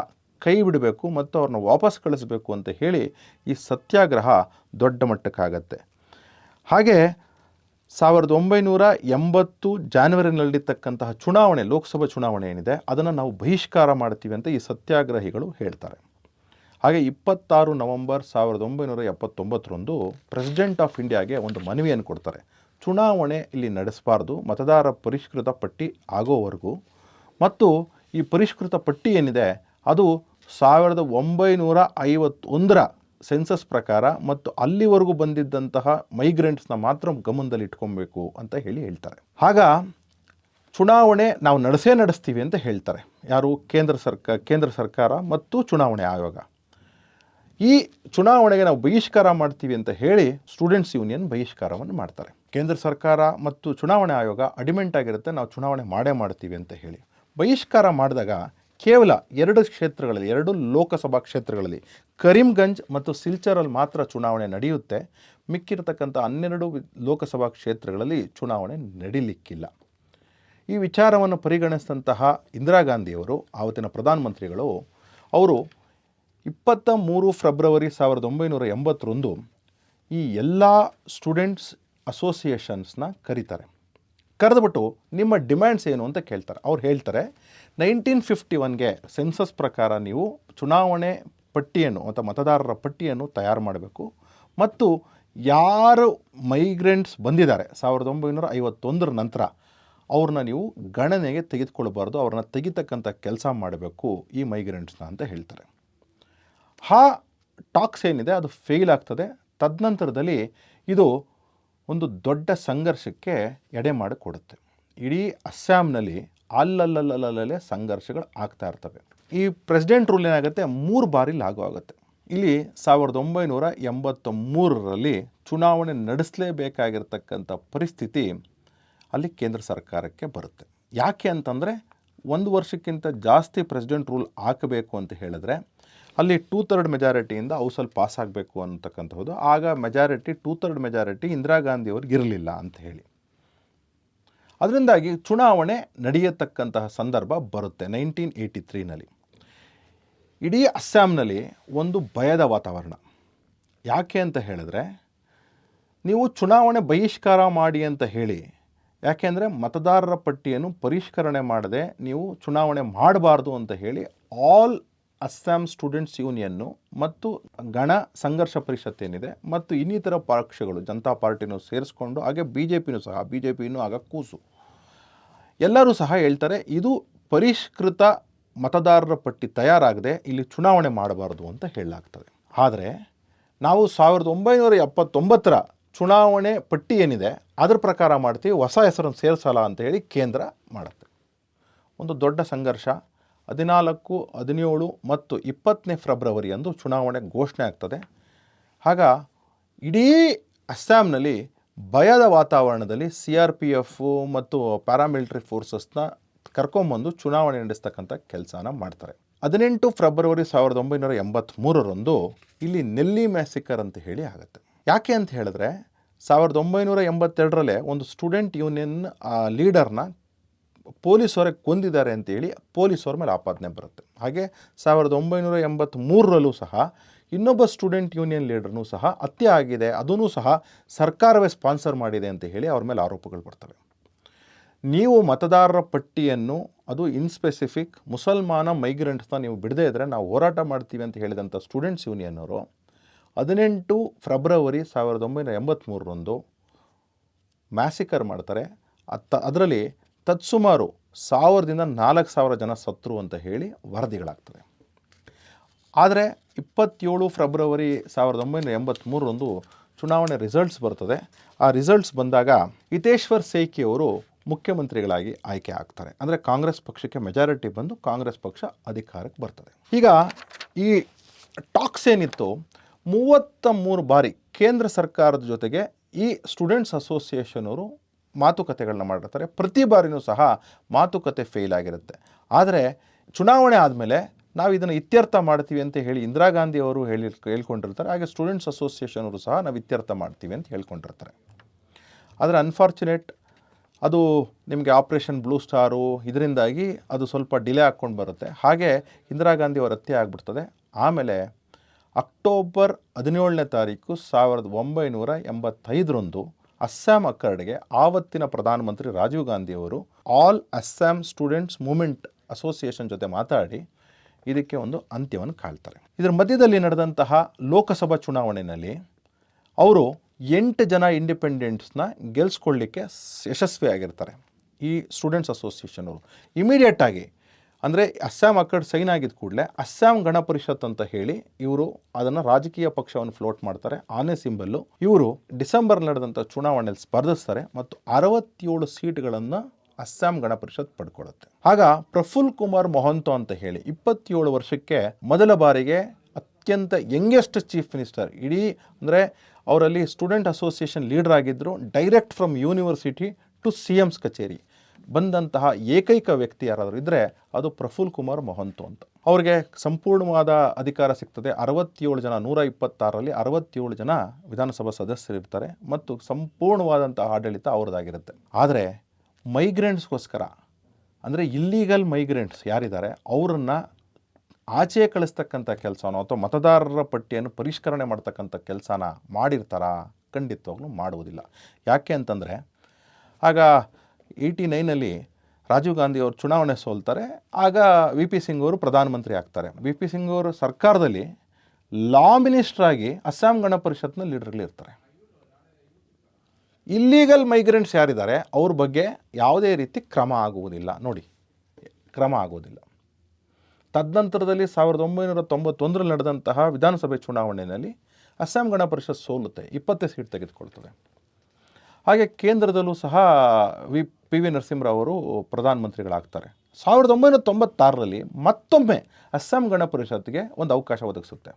ಕೈ ಬಿಡಬೇಕು ಮತ್ತು ಅವ್ರನ್ನ ವಾಪಸ್ ಕಳಿಸ್ಬೇಕು ಅಂತ ಹೇಳಿ ಈ ಸತ್ಯಾಗ್ರಹ ದೊಡ್ಡ ಮಟ್ಟಕ್ಕಾಗತ್ತೆ. ಹಾಗೆ 1980 ಜಾನ್ವರಿನಲ್ಲಿರ್ತಕ್ಕಂತಹ ಚುನಾವಣೆ, ಲೋಕಸಭಾ ಚುನಾವಣೆ ಏನಿದೆ ಅದನ್ನು ನಾವು ಬಹಿಷ್ಕಾರ ಮಾಡ್ತೀವಿ ಅಂತ ಈ ಸತ್ಯಾಗ್ರಹಿಗಳು ಹೇಳ್ತಾರೆ. ಹಾಗೆ 26 ನವೆಂಬರ್ 1979 ಪ್ರೆಸಿಡೆಂಟ್ ಆಫ್ ಇಂಡಿಯಾಗೆ ಒಂದು ಮನವಿಯನ್ನು ಕೊಡ್ತಾರೆ. ಚುನಾವಣೆ ಇಲ್ಲಿ ನಡೆಸಬಾರ್ದು, ಮತದಾರ ಪರಿಷ್ಕೃತ ಪಟ್ಟಿ ಆಗೋವರೆಗೂ, ಮತ್ತು ಈ ಪರಿಷ್ಕೃತ ಪಟ್ಟಿ ಏನಿದೆ ಅದು 1951 ಸೆನ್ಸಸ್ ಪ್ರಕಾರ ಮತ್ತು ಅಲ್ಲಿವರೆಗೂ ಬಂದಿದ್ದಂತಹ ಮೈಗ್ರೆಂಟ್ಸ್ನ ಮಾತ್ರ ಗಮನದಲ್ಲಿ ಇಟ್ಕೊಬೇಕು ಅಂತ ಹೇಳ್ತಾರೆ. ಆಗ ಚುನಾವಣೆ ನಾವು ನಡೆಸ್ತೀವಿ ಅಂತ ಹೇಳ್ತಾರೆ. ಯಾರು? ಕೇಂದ್ರ ಸರ್ಕಾರ ಮತ್ತು ಚುನಾವಣೆ ಆಯೋಗ. ಈ ಚುನಾವಣೆಗೆ ನಾವು ಬಹಿಷ್ಕಾರ ಮಾಡ್ತೀವಿ ಅಂತ ಹೇಳಿ ಸ್ಟೂಡೆಂಟ್ಸ್ ಯೂನಿಯನ್ ಬಹಿಷ್ಕಾರವನ್ನು ಮಾಡ್ತಾರೆ. ಕೇಂದ್ರ ಸರ್ಕಾರ ಮತ್ತು ಚುನಾವಣೆ ಆಯೋಗ ಅಡಿಮೆಂಟ್ ಆಗಿರುತ್ತೆ, ನಾವು ಚುನಾವಣೆ ಮಾಡೇ ಮಾಡ್ತೀವಿ ಅಂತ ಹೇಳಿ. ಬಹಿಷ್ಕಾರ ಮಾಡಿದಾಗ ಕೇವಲ 2 ಕ್ಷೇತ್ರಗಳಲ್ಲಿ, 2 ಲೋಕಸಭಾ ಕ್ಷೇತ್ರಗಳಲ್ಲಿ ಕರೀಂಗಂಜ್ ಮತ್ತು ಸಿಲ್ಚರಲ್ಲಿ ಮಾತ್ರ ಚುನಾವಣೆ ನಡೆಯುತ್ತೆ. ಮಿಕ್ಕಿರತಕ್ಕಂಥ 12 ಲೋಕಸಭಾ ಕ್ಷೇತ್ರಗಳಲ್ಲಿ ಚುನಾವಣೆ ನಡೀಲಿಕ್ಕಿಲ್ಲ. ಈ ವಿಚಾರವನ್ನು ಪರಿಗಣಿಸಿದಂತಹ ಇಂದಿರಾ ಗಾಂಧಿಯವರು, ಆವತ್ತಿನ ಪ್ರಧಾನಮಂತ್ರಿಗಳು, ಅವರು 23 ಫೆಬ್ರವರಿ 1980ರಂದು ಈ ಎಲ್ಲ ಸ್ಟೂಡೆಂಟ್ಸ್ ಅಸೋಸಿಯೇಷನ್ಸ್ನ ಕರೀತಾರೆ. ಕರೆದುಬಿಟ್ಟು ನಿಮ್ಮ ಡಿಮ್ಯಾಂಡ್ಸ್ ಏನು ಅಂತ ಕೇಳ್ತಾರೆ. ಅವ್ರು ಹೇಳ್ತಾರೆ 1951ಗೆ ಸೆನ್ಸಸ್ ಪ್ರಕಾರ ನೀವು ಚುನಾವಣೆ ಪಟ್ಟಿಯನ್ನು ಅಥವಾ ಮತದಾರರ ಪಟ್ಟಿಯನ್ನು ತಯಾರು ಮಾಡಬೇಕು ಮತ್ತು ಯಾರು ಮೈಗ್ರೆಂಟ್ಸ್ ಬಂದಿದ್ದಾರೆ 1951ರ ನಂತರ ಅವ್ರನ್ನ ನೀವು ಗಣನೆಗೆ ತೆಗೆದುಕೊಳ್ಬಾರ್ದು, ಅವ್ರನ್ನ ತೆಗಿತಕ್ಕಂಥ ಕೆಲಸ ಮಾಡಬೇಕು ಈ ಮೈಗ್ರೆಂಟ್ಸ್ನ ಅಂತ ಹೇಳ್ತಾರೆ. ಆ ಟಾಕ್ಸ್ ಏನಿದೆ ಅದು ಫೇಲ್ ಆಗ್ತದೆ. ತದನಂತರದಲ್ಲಿ ಇದು ಒಂದು ದೊಡ್ಡ ಸಂಘರ್ಷಕ್ಕೆ ಎಡೆ ಮಾಡಿಕೊಡುತ್ತೆ. ಇಡೀ ಅಸ್ಸಾಂನಲ್ಲಿ ಅಲ್ಲಲ್ಲಲ್ಲೇ ಸಂಘರ್ಷಗಳು ಆಗ್ತಾ ಇರ್ತವೆ. ಈ ಪ್ರೆಸಿಡೆಂಟ್ ರೂಲ್ ಏನಾಗುತ್ತೆ 3 ಬಾರಿ ಲಾಗು ಆಗುತ್ತೆ. ಇಲ್ಲಿ 1983ರಲ್ಲಿ ಚುನಾವಣೆ ನಡೆಸಲೇಬೇಕಾಗಿರ್ತಕ್ಕಂಥ ಪರಿಸ್ಥಿತಿ ಅಲ್ಲಿ ಕೇಂದ್ರ ಸರ್ಕಾರಕ್ಕೆ ಬರುತ್ತೆ. ಯಾಕೆ ಅಂತಂದರೆ 1 ವರ್ಷಕ್ಕಿಂತ ಜಾಸ್ತಿ ಪ್ರೆಸಿಡೆಂಟ್ ರೂಲ್ ಹಾಕಬೇಕು ಅಂತ ಹೇಳಿದ್ರೆ ಅಲ್ಲಿ 2/3 ಮೆಜಾರಿಟಿಯಿಂದ ಹೌಸಲ್ಲಿ ಪಾಸ್ ಆಗಬೇಕು ಅಂತಕ್ಕಂಥದ್ದು. ಆಗ ಮೆಜಾರಿಟಿ 2/3 ಮೆಜಾರಿಟಿ ಇಂದಿರಾ ಗಾಂಧಿಯವ್ರಿಗೆ ಇರಲಿಲ್ಲ ಅಂತ ಹೇಳಿ, ಅದರಿಂದಾಗಿ ಚುನಾವಣೆ ನಡೆಯತಕ್ಕಂತಹ ಸಂದರ್ಭ ಬರುತ್ತೆ 1983ನಲ್ಲಿ. ಇಡೀ ಅಸ್ಸಾಂನಲ್ಲಿ ಒಂದು ಭಯದ ವಾತಾವರಣ. ಯಾಕೆ ಅಂತ ಹೇಳಿದ್ರೆ ನೀವು ಚುನಾವಣೆ ಬಹಿಷ್ಕಾರ ಮಾಡಿ ಅಂತ ಹೇಳಿ, ಯಾಕೆಂದರೆ ಮತದಾರರ ಪಟ್ಟಿಯನ್ನು ಪರಿಷ್ಕರಣೆ ಮಾಡದೆ ನೀವು ಚುನಾವಣೆ ಮಾಡಬಾರ್ದು ಅಂತ ಹೇಳಿ ಆಲ್ ಅಸ್ಸಾಂ ಸ್ಟೂಡೆಂಟ್ಸ್ ಯೂನಿಯನ್ನು ಮತ್ತು ಗಣ ಸಂಘರ್ಷ ಪರಿಷತ್ ಏನಿದೆ ಮತ್ತು ಇನ್ನಿತರ ಪಕ್ಷಗಳು, ಜನತಾ ಪಾರ್ಟಿನೂ ಸೇರಿಸ್ಕೊಂಡು, ಹಾಗೆ ಬಿ ಜೆ ಪಿನೂ ಆಗ ಕೂಸು, ಎಲ್ಲರೂ ಸಹ ಹೇಳ್ತಾರೆ ಇದು ಪರಿಷ್ಕೃತ ಮತದಾರರ ಪಟ್ಟಿ ತಯಾರಾಗದೆ ಇಲ್ಲಿ ಚುನಾವಣೆ ಮಾಡಬಾರ್ದು ಅಂತ ಹೇಳಲಾಗ್ತದೆ. ಆದರೆ ನಾವು 1979ರ ಚುನಾವಣೆ ಪಟ್ಟಿ ಏನಿದೆ ಅದರ ಪ್ರಕಾರ ಮಾಡ್ತೀವಿ, ಹೊಸ ಹೆಸರನ್ನು ಸೇರಿಸಲ್ಲ ಅಂತ ಹೇಳಿ ಕೇಂದ್ರ ಮಾಡುತ್ತೆ. ಒಂದು ದೊಡ್ಡ ಸಂಘರ್ಷ. 14, 17 ಮತ್ತು 20ನೇ ಫೆಬ್ರವರಿಯಂದು ಚುನಾವಣೆ ಘೋಷಣೆ ಆಗ್ತದೆ. ಆಗ ಇಡೀ ಅಸ್ಸಾಂನಲ್ಲಿ ಭಯದ ವಾತಾವರಣದಲ್ಲಿ CRPF ಮತ್ತು ಪ್ಯಾರಾಮಿಲಿಟರಿ ಫೋರ್ಸಸ್ನ ಕರ್ಕೊಂಬಂದು ಚುನಾವಣೆ ನಡೆಸ್ತಕ್ಕಂಥ ಕೆಲಸನ ಮಾಡ್ತಾರೆ. 18 ಫೆಬ್ರವರಿ 1983ರಂದು ಇಲ್ಲಿ ನೆಲ್ಲಿ ಮ್ಯಾಸಿಕರ್ ಅಂತ ಹೇಳಿ ಆಗುತ್ತೆ. ಯಾಕೆ ಅಂತ ಹೇಳಿದ್ರೆ 1982ರಲ್ಲೇ ಒಂದು ಸ್ಟೂಡೆಂಟ್ ಯೂನಿಯನ್ ಲೀಡರ್ನ ಪೊಲೀಸವರೇ ಕೊಂದಿದ್ದಾರೆ ಅಂತೇಳಿ ಪೊಲೀಸವ್ರ ಮೇಲೆ ಆಪಾದನೆ ಬರುತ್ತೆ. ಹಾಗೆ 1983ರಲ್ಲೂ ಸಹ ಇನ್ನೊಬ್ಬ ಸ್ಟೂಡೆಂಟ್ ಯೂನಿಯನ್ ಲೀಡರ್ನೂ ಸಹ ಹತ್ಯೆ ಆಗಿದೆ, ಅದೂ ಸಹ ಸರ್ಕಾರವೇ ಸ್ಪಾನ್ಸರ್ ಮಾಡಿದೆ ಅಂತ ಹೇಳಿ ಅವ್ರ ಮೇಲೆ ಆರೋಪಗಳು ಬರ್ತವೆ. ನೀವು ಮತದಾರರ ಪಟ್ಟಿಯನ್ನು ಅದು ಇನ್ಸ್ಪೆಸಿಫಿಕ್ ಮುಸಲ್ಮಾನ ಮೈಗ್ರೆಂಟ್ಸ್ನ ನೀವು ಬಿಡದೇ ಇದ್ದರೆ ನಾವು ಹೋರಾಟ ಮಾಡ್ತೀವಿ ಅಂತ ಹೇಳಿದಂಥ ಸ್ಟೂಡೆಂಟ್ಸ್ ಯೂನಿಯನ್ನವರು 18 ಫೆಬ್ರವರಿ 1983ರಂದು ಮ್ಯಾಸಿಕರ್ ಮಾಡ್ತಾರೆ. ಅದರಲ್ಲಿ ತತ್ಸುಮಾರು 1000ದಿಂದ 4000 ಜನ ಸತ್ರು ಅಂತ ಹೇಳಿ ವರದಿಗಳಾಗ್ತದೆ. ಆದರೆ 27 ಫೆಬ್ರವರಿ 1983ರಂದು ಚುನಾವಣೆ ರಿಸಲ್ಟ್ಸ್ ಬರ್ತದೆ. ಆ ರಿಸಲ್ಟ್ಸ್ ಬಂದಾಗ ಹಿತೇಶ್ವರ್ ಸೇಕಿ ಅವರು ಮುಖ್ಯಮಂತ್ರಿಗಳಾಗಿ ಆಯ್ಕೆ ಆಗ್ತಾರೆ. ಅಂದರೆ ಕಾಂಗ್ರೆಸ್ ಪಕ್ಷಕ್ಕೆ ಮೆಜಾರಿಟಿ ಬಂದು ಕಾಂಗ್ರೆಸ್ ಪಕ್ಷ ಅಧಿಕಾರಕ್ಕೆ ಬರ್ತದೆ. ಈಗ ಈ ಟಾಕ್ಸ್ ಏನಿತ್ತು 33 ಬಾರಿ ಕೇಂದ್ರ ಸರ್ಕಾರದ ಜೊತೆಗೆ ಈ ಸ್ಟೂಡೆಂಟ್ಸ್ ಅಸೋಸಿಯೇಷನ್ ಅವರು ಮಾತುಕತೆಗಳನ್ನ ಮಾಡಿರ್ತಾರೆ. ಪ್ರತಿ ಬಾರಿನೂ ಸಹ ಮಾತುಕತೆ ಫೇಲ್ ಆಗಿರುತ್ತೆ. ಆದರೆ ಚುನಾವಣೆ ಆದಮೇಲೆ ನಾವು ಇದನ್ನು ಇತ್ಯರ್ಥ ಮಾಡ್ತೀವಿ ಅಂತ ಹೇಳಿ ಇಂದಿರಾ ಗಾಂಧಿ ಅವರು ಹೇಳ್ಕೊಂಡಿರ್ತಾರೆ. ಹಾಗೆ ಸ್ಟೂಡೆಂಟ್ಸ್ ಅಸೋಸಿಯೇಷನ್ ಅವರು ಸಹ ನಾವು ಇತ್ಯರ್ಥ ಮಾಡ್ತೀವಿ ಅಂತ ಹೇಳ್ಕೊಂಡಿರ್ತಾರೆ. ಆದರೆ ಅನ್ಫಾರ್ಚುನೇಟ್ ಅದು ನಿಮಗೆ ಆಪ್ರೇಷನ್ ಬ್ಲೂ ಸ್ಟಾರು ಇದರಿಂದಾಗಿ ಅದು ಸ್ವಲ್ಪ ಡಿಲೇ ಆಗ್ಕೊಂಡು ಬರುತ್ತೆ. ಹಾಗೆ ಇಂದಿರಾ ಗಾಂಧಿ ಅವರ ಹತ್ಯೆ ಆಗಿಬಿಡ್ತದೆ. ಆಮೇಲೆ ಅಕ್ಟೋಬರ್ 17ನೇ ತಾರೀಕು 1985ರಂದು ಅಸ್ಸಾಂ ಅಕಾರ್ಡ್ಗೆ ಆವತ್ತಿನ ಪ್ರಧಾನಮಂತ್ರಿ ರಾಜೀವ್ ಗಾಂಧಿ ಅವರು all Assam students movement association ಜೊತೆ ಮಾತಾಡಿ ಇದಕ್ಕೆ ಒಂದು ಅಂತ್ಯವನ್ನು ಕಾಳ್ತಾರೆ. ಇದರ ಮಧ್ಯದಲ್ಲಿ ನಡೆದಂತಹ ಲೋಕಸಭಾ ಚುನಾವಣೆಯಲ್ಲಿ ಅವರು 8 ಜನ ಇಂಡಿಪೆಂಡೆಂಟ್ಸ್ನ ಗೆಲ್ಸ್ಕೊಳ್ಳಿಕ್ಕೆ ಯಶಸ್ವಿಯಾಗಿರ್ತಾರೆ. ಈ ಸ್ಟೂಡೆಂಟ್ಸ್ ಅಸೋಸಿಯೇಷನ್ ಅವರು ಇಮಿಡಿಯೇಟಾಗಿ, ಅಂದರೆ ಅಸ್ಸಾಂ ಅಕಾರ್ಡ್ ಸೈನ್ ಆಗಿದ್ದ ಕೂಡಲೇ ಅಸ್ಸಾಂ ಗಣ ಪರಿಷತ್ ಅಂತ ಹೇಳಿ ಇವರು ಅದನ್ನು ರಾಜಕೀಯ ಪಕ್ಷವನ್ನು ಫ್ಲೋಟ್ ಮಾಡ್ತಾರೆ. ಆನೆ ಸಿಂಬಲ್ಲು. ಇವರು ಡಿಸೆಂಬರ್ ನಡೆದಂಥ ಚುನಾವಣೆಯಲ್ಲಿ ಸ್ಪರ್ಧಿಸ್ತಾರೆ ಮತ್ತು 67 ಸೀಟ್ಗಳನ್ನು ಅಸ್ಸಾಂ ಗಣ ಪರಿಷತ್ ಪಡ್ಕೊಳ್ಳುತ್ತೆ. ಆಗ ಪ್ರಫುಲ್ ಕುಮಾರ್ ಮೊಹಂತೋ ಅಂತ ಹೇಳಿ 27 ವರ್ಷಕ್ಕೆ ಮೊದಲ ಬಾರಿಗೆ ಅತ್ಯಂತ ಯಂಗೆಸ್ಟ್ ಚೀಫ್ ಮಿನಿಸ್ಟರ್ ಇಡೀ, ಅಂದರೆ ಅವರಲ್ಲಿ ಸ್ಟೂಡೆಂಟ್ ಅಸೋಸಿಯೇಷನ್ ಲೀಡರ್ ಆಗಿದ್ದರು. Direct from university to CM's ಕಚೇರಿ ಬಂದಂತಹ ಏಕೈಕ ವ್ಯಕ್ತಿ ಯಾರಾದರೂ ಇದ್ದರೆ ಅದು ಪ್ರಫುಲ್ ಕುಮಾರ್ ಮೊಹಂತೋ ಅಂತ. ಅವ್ರಿಗೆ ಸಂಪೂರ್ಣವಾದ ಅಧಿಕಾರ ಸಿಗ್ತದೆ. 67 ಜನ 126ರಲ್ಲಿ 67 ಜನ ವಿಧಾನಸಭಾ ಸದಸ್ಯರಿರ್ತಾರೆ ಮತ್ತು ಸಂಪೂರ್ಣವಾದಂಥ ಆಡಳಿತ ಅವ್ರದ್ದಾಗಿರುತ್ತೆ. ಆದರೆ ಮೈಗ್ರೆಂಟ್ಸ್ಗೋಸ್ಕರ ಅಂದರೆ ಇಲ್ಲೀಗಲ್ ಮೈಗ್ರೆಂಟ್ಸ್ ಯಾರಿದ್ದಾರೆ ಅವರನ್ನು ಆಚೆ ಕಳಿಸ್ತಕ್ಕಂಥ ಕೆಲಸನೋ ಅಥವಾ ಮತದಾರರ ಪಟ್ಟಿಯನ್ನು ಪರಿಷ್ಕರಣೆ ಮಾಡ್ತಕ್ಕಂಥ ಕೆಲಸನ ಮಾಡಿರ್ತಾರಾ? ಖಂಡಿತವಾಗ್ಲೂ ಮಾಡುವುದಿಲ್ಲ. ಯಾಕೆ ಅಂತಂದರೆ ಆಗ 89ನಲ್ಲಿ ರಾಜೀವ್ ಗಾಂಧಿ ಅವರು ಚುನಾವಣೆ ಸೋಲ್ತಾರೆ. ಆಗ ವಿ ಪಿ ಸಿಂಗ್ ಅವರು ಪ್ರಧಾನಮಂತ್ರಿ ಆಗ್ತಾರೆ. ವಿ ಪಿ ಸಿಂಗ್ ಅವರು ಸರ್ಕಾರದಲ್ಲಿ ಲಾ ಮಿನಿಸ್ಟ್ರಾಗಿ ಅಸ್ಸಾಂ ಗಣ ಪರಿಷತ್ನ ಲೀಡರ್ಗಳಿರ್ತಾರೆ. ಇಲ್ಲೀಗಲ್ ಮೈಗ್ರೆಂಟ್ಸ್ ಯಾರಿದ್ದಾರೆ ಅವ್ರ ಬಗ್ಗೆ ಯಾವುದೇ ರೀತಿ ಕ್ರಮ ಆಗುವುದಿಲ್ಲ. ನೋಡಿ, ಕ್ರಮ ಆಗುವುದಿಲ್ಲ. ತದನಂತರದಲ್ಲಿ 1991ರಲ್ಲಿ ನಡೆದಂತಹ ವಿಧಾನಸಭೆ ಚುನಾವಣೆಯಲ್ಲಿ ಅಸ್ಸಾಂ ಗಣ ಪರಿಷತ್ ಸೋಲುತ್ತೆ, 20 ಸೀಟ್ ತೆಗೆದುಕೊಳ್ತದೆ. ಹಾಗೆ ಕೇಂದ್ರದಲ್ಲೂ ಸಹ ಪಿ ವಿ ನರಸಿಂಹರಾವ್ ಅವರು ಪ್ರಧಾನಮಂತ್ರಿಗಳಾಗ್ತಾರೆ. 1996ರಲ್ಲಿ ಮತ್ತೊಮ್ಮೆ ಅಸ್ಸಾಂ ಗಣ ಪರಿಷತ್ಗೆ ಒಂದು ಅವಕಾಶ ಒದಗಿಸುತ್ತೆ.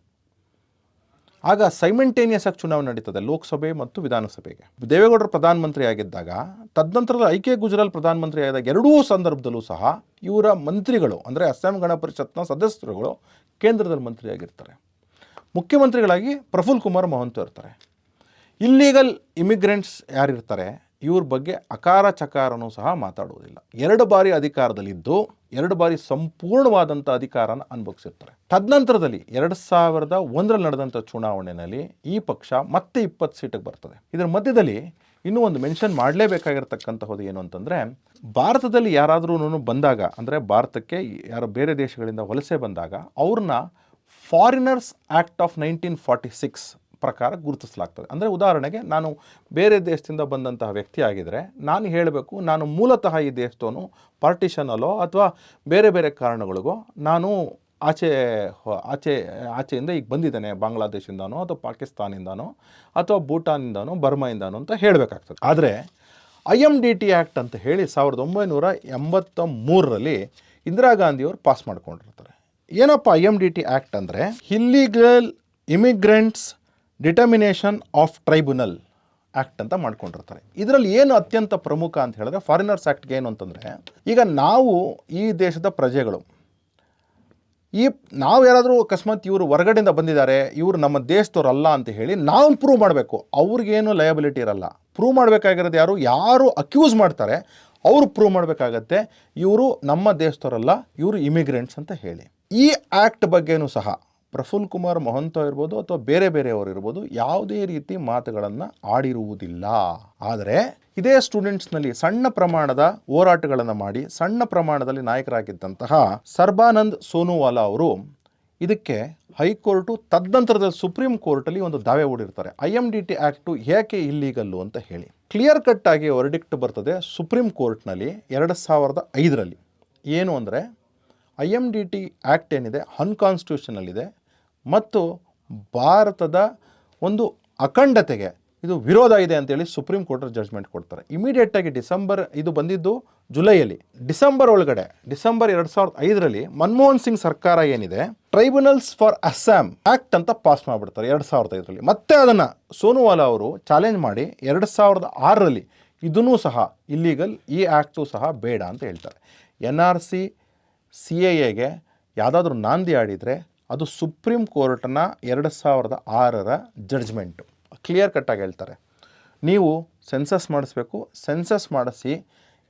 ಆಗ ಸೈಮೆಂಟೇನಿಯಸ್ ಆಗಿ ಚುನಾವಣೆ ನಡೀತದೆ, ಲೋಕಸಭೆ ಮತ್ತು ವಿಧಾನಸಭೆಗೆ. ದೇವೇಗೌಡರು ಪ್ರಧಾನಮಂತ್ರಿ ಆಗಿದ್ದಾಗ, ತದನಂತರದ ಐ ಕೆ ಗುಜರಾಲ್ ಪ್ರಧಾನಮಂತ್ರಿ ಆಗಿದ್ದಾಗ ಎರಡೂ ಸಂದರ್ಭದಲ್ಲೂ ಸಹ ಇವರ ಮಂತ್ರಿಗಳು ಅಂದರೆ ಅಸ್ಸಾಂ ಗಣ ಪರಿಷತ್ನ ಸದಸ್ಯರುಗಳು ಕೇಂದ್ರದಲ್ಲಿ ಮಂತ್ರಿಯಾಗಿರ್ತಾರೆ. ಮುಖ್ಯಮಂತ್ರಿಗಳಾಗಿ ಪ್ರಫುಲ್ ಕುಮಾರ್ ಮೊಹಂತೋ ಇರ್ತಾರೆ. ಇಲ್ಲೀಗಲ್ ಇಮಿಗ್ರೆಂಟ್ಸ್ ಯಾರಿರ್ತಾರೆ ಇವ್ರ ಬಗ್ಗೆ ಅಕಾರ ಚಕಾರನೂ ಸಹ ಮಾತಾಡುವುದಿಲ್ಲ. 2 ಬಾರಿ ಅಧಿಕಾರದಲ್ಲಿದ್ದು 2 ಬಾರಿ ಸಂಪೂರ್ಣವಾದಂಥ ಅಧಿಕಾರನ ಅನುಭವಿಸಿರ್ತಾರೆ. ತದನಂತರದಲ್ಲಿ 2001ರಲ್ಲಿ ನಡೆದಂಥ ಚುನಾವಣೆಯಲ್ಲಿ ಈ ಪಕ್ಷ ಮತ್ತೆ 20 ಸೀಟಿಗೆ ಬರ್ತದೆ. ಇದರ ಮಧ್ಯದಲ್ಲಿ ಇನ್ನೂ ಒಂದು ಮೆನ್ಷನ್ ಮಾಡಲೇಬೇಕಾಗಿರ್ತಕ್ಕಂಥದ್ದು ಏನು ಅಂತಂದರೆ, ಭಾರತದಲ್ಲಿ ಯಾರಾದರೂ ಬಂದಾಗ ಅಂದರೆ ಭಾರತಕ್ಕೆ ಯಾರೋ ಬೇರೆ ದೇಶಗಳಿಂದ ವಲಸೆ ಬಂದಾಗ ಅವ್ರನ್ನ ಫಾರಿನರ್ಸ್ ಆ್ಯಕ್ಟ್ ಆಫ್ 1946 ಪ್ರಕಾರ ಗುರುತಿಸಲಾಗ್ತದೆ. ಅಂದರೆ ಉದಾಹರಣೆಗೆ ನಾನು ಬೇರೆ ದೇಶದಿಂದ ಬಂದಂತಹ ವ್ಯಕ್ತಿ ಆಗಿದ್ದರೆ ನಾನು ಹೇಳಬೇಕು, ನಾನು ಮೂಲತಃ ಈ ದೇಶದವನು, ಪಾರ್ಟಿಷನಲ್ಲೋ ಅಥವಾ ಬೇರೆ ಬೇರೆ ಕಾರಣಗಳಿಗೋ ನಾನು ಆಚೆಯಿಂದ ಈಗ ಬಂದಿದ್ದೇನೆ, ಬಾಂಗ್ಲಾದೇಶಿಂದನೋ ಅಥವಾ ಪಾಕಿಸ್ತಾನಿಂದನೋ ಅಥವಾ ಭೂಟಾನಿಂದನೋ ಬರ್ಮಾಯಿಂದನೋ ಅಂತ ಹೇಳಬೇಕಾಗ್ತದೆ. ಆದರೆ IMDT ಆ್ಯಕ್ಟ್ ಅಂತ ಹೇಳಿ 1983ರಲ್ಲಿ ಇಂದಿರಾ ಗಾಂಧಿಯವರು ಪಾಸ್ ಮಾಡ್ಕೊಂಡಿರ್ತಾರೆ. ಏನಪ್ಪ IMDT ಆ್ಯಕ್ಟ್ ಅಂದರೆ illegal immigrants determination of tribunal act ಅಂತ ಮಾಡ್ಕೊಂಡಿರ್ತಾರೆ. ಇದರಲ್ಲಿ ಏನು ಅತ್ಯಂತ ಪ್ರಮುಖ ಅಂತ ಹೇಳಿದ್ರೆ, ಫಾರಿನರ್ಸ್ ಆ್ಯಕ್ಟ್ಗೆ ಏನು ಅಂತಂದರೆ, ಈಗ ನಾವು ಈ ದೇಶದ ಪ್ರಜೆಗಳು, ನಾವು ಯಾರಾದರೂ ಅಕಸ್ಮಾತ್ ಇವರು ಹೊರಗಡೆಯಿಂದ ಬಂದಿದ್ದಾರೆ, ಇವರು ನಮ್ಮ ದೇಶದವರಲ್ಲ ಅಂತ ಹೇಳಿ ನಾವು ಪ್ರೂವ್ ಮಾಡಬೇಕು. ಅವ್ರಿಗೇನು ಲಯಬಿಲಿಟಿ ಇರಲ್ಲ. ಪ್ರೂವ್ ಮಾಡಬೇಕಾಗಿರೋದು ಯಾರು ಅಕ್ಯೂಸ್ ಮಾಡ್ತಾರೆ ಅವರು ಪ್ರೂವ್ ಮಾಡಬೇಕಾಗತ್ತೆ ಇವರು ನಮ್ಮ ದೇಶದವರಲ್ಲ, ಇವರು ಇಮಿಗ್ರೆಂಟ್ಸ್ ಅಂತ ಹೇಳಿ. ಈ ಆ್ಯಕ್ಟ್ ಬಗ್ಗೆನೂ ಸಹ ಪ್ರಫುಲ್ ಕುಮಾರ್ ಮೊಹಂತೋ ಇರ್ಬೋದು ಅಥವಾ ಬೇರೆ ಬೇರೆಯವರು ಇರ್ಬೋದು ಯಾವುದೇ ರೀತಿ ಮಾತುಗಳನ್ನು ಆಡಿರುವುದಿಲ್ಲ. ಆದರೆ ಇದೇ ಸ್ಟೂಡೆಂಟ್ಸ್ನಲ್ಲಿ ಸಣ್ಣ ಪ್ರಮಾಣದ ಹೋರಾಟಗಳನ್ನು ಮಾಡಿ ಸಣ್ಣ ಪ್ರಮಾಣದಲ್ಲಿ ನಾಯಕರಾಗಿದ್ದಂತಹ ಸರ್ಬಾನಂದ್ ಸೋನೋವಾಲಾ ಅವರು ಇದಕ್ಕೆ ಹೈಕೋರ್ಟು ತದನಂತರದಲ್ಲಿ ಸುಪ್ರೀಂ ಕೋರ್ಟಲ್ಲಿ ಒಂದು ದಾವೆ ಹೂಡಿರ್ತಾರೆ. IMDT ಆ್ಯಕ್ಟು ಏಕೆ ಇಲ್ಲೀಗಲ್ಲು ಅಂತ ಹೇಳಿ ಕ್ಲಿಯರ್ ಕಟ್ ಆಗಿ ವರ್ಡಿಕ್ಟ್ ಬರ್ತದೆ ಸುಪ್ರೀಂ ಕೋರ್ಟ್ನಲ್ಲಿ 2005ರಲ್ಲಿ. ಏನು ಅಂದರೆ IMDT ಆ್ಯಕ್ಟ್ ಏನಿದೆ ಅನ್ಕಾನ್ಸ್ಟಿಟ್ಯೂಷನಲ್ ಇದೆ ಮತ್ತು ಭಾರತದ ಒಂದು ಅಖಂಡತೆಗೆ ಇದು ವಿರೋಧ ಇದೆ ಅಂತೇಳಿ ಸುಪ್ರೀಂ ಕೋರ್ಟ್ ಜಡ್ಜ್ಮೆಂಟ್ ಕೊಡ್ತಾರೆ. ಇಮಿಡಿಯೇಟಾಗಿ ಇದು ಬಂದಿದ್ದು ಜುಲೈಯಲ್ಲಿ, ಡಿಸೆಂಬರ್ 2005ರಲ್ಲಿ ಮನಮೋಹನ್ ಸಿಂಗ್ ಸರ್ಕಾರ ಏನಿದೆ ಟ್ರೈಬ್ಯುನಲ್ಸ್ ಫಾರ್ ಅಸ್ಸಾಂ ಆ್ಯಕ್ಟ್ ಅಂತ ಪಾಸ್ ಮಾಡಿಬಿಡ್ತಾರೆ 2005ರಲ್ಲಿ. ಮತ್ತೆ ಅದನ್ನು ಸೋನೋವಾಲಾ ಅವರು ಚಾಲೆಂಜ್ ಮಾಡಿ 2006ರಲ್ಲಿ ಇದನ್ನೂ ಸಹ ಇಲ್ಲೀಗಲ್, ಈ ಆ್ಯಕ್ಟು ಸಹ ಬೇಡ ಅಂತ ಹೇಳ್ತಾರೆ. NRC CAAಗೆ ಯಾವುದಾದ್ರೂ ನಾಂದಿ ಆಡಿದರೆ ಅದು ಸುಪ್ರೀಂ ಕೋರ್ಟ್ನ 2006ರ ಜಡ್ಜ್ಮೆಂಟು ಕ್ಲಿಯರ್ ಕಟ್ಟಾಗಿ ಹೇಳ್ತಾರೆ. ನೀವು ಸೆನ್ಸಸ್ ಮಾಡಿಸ್ಬೇಕು, ಸೆನ್ಸಸ್ ಮಾಡಿಸಿ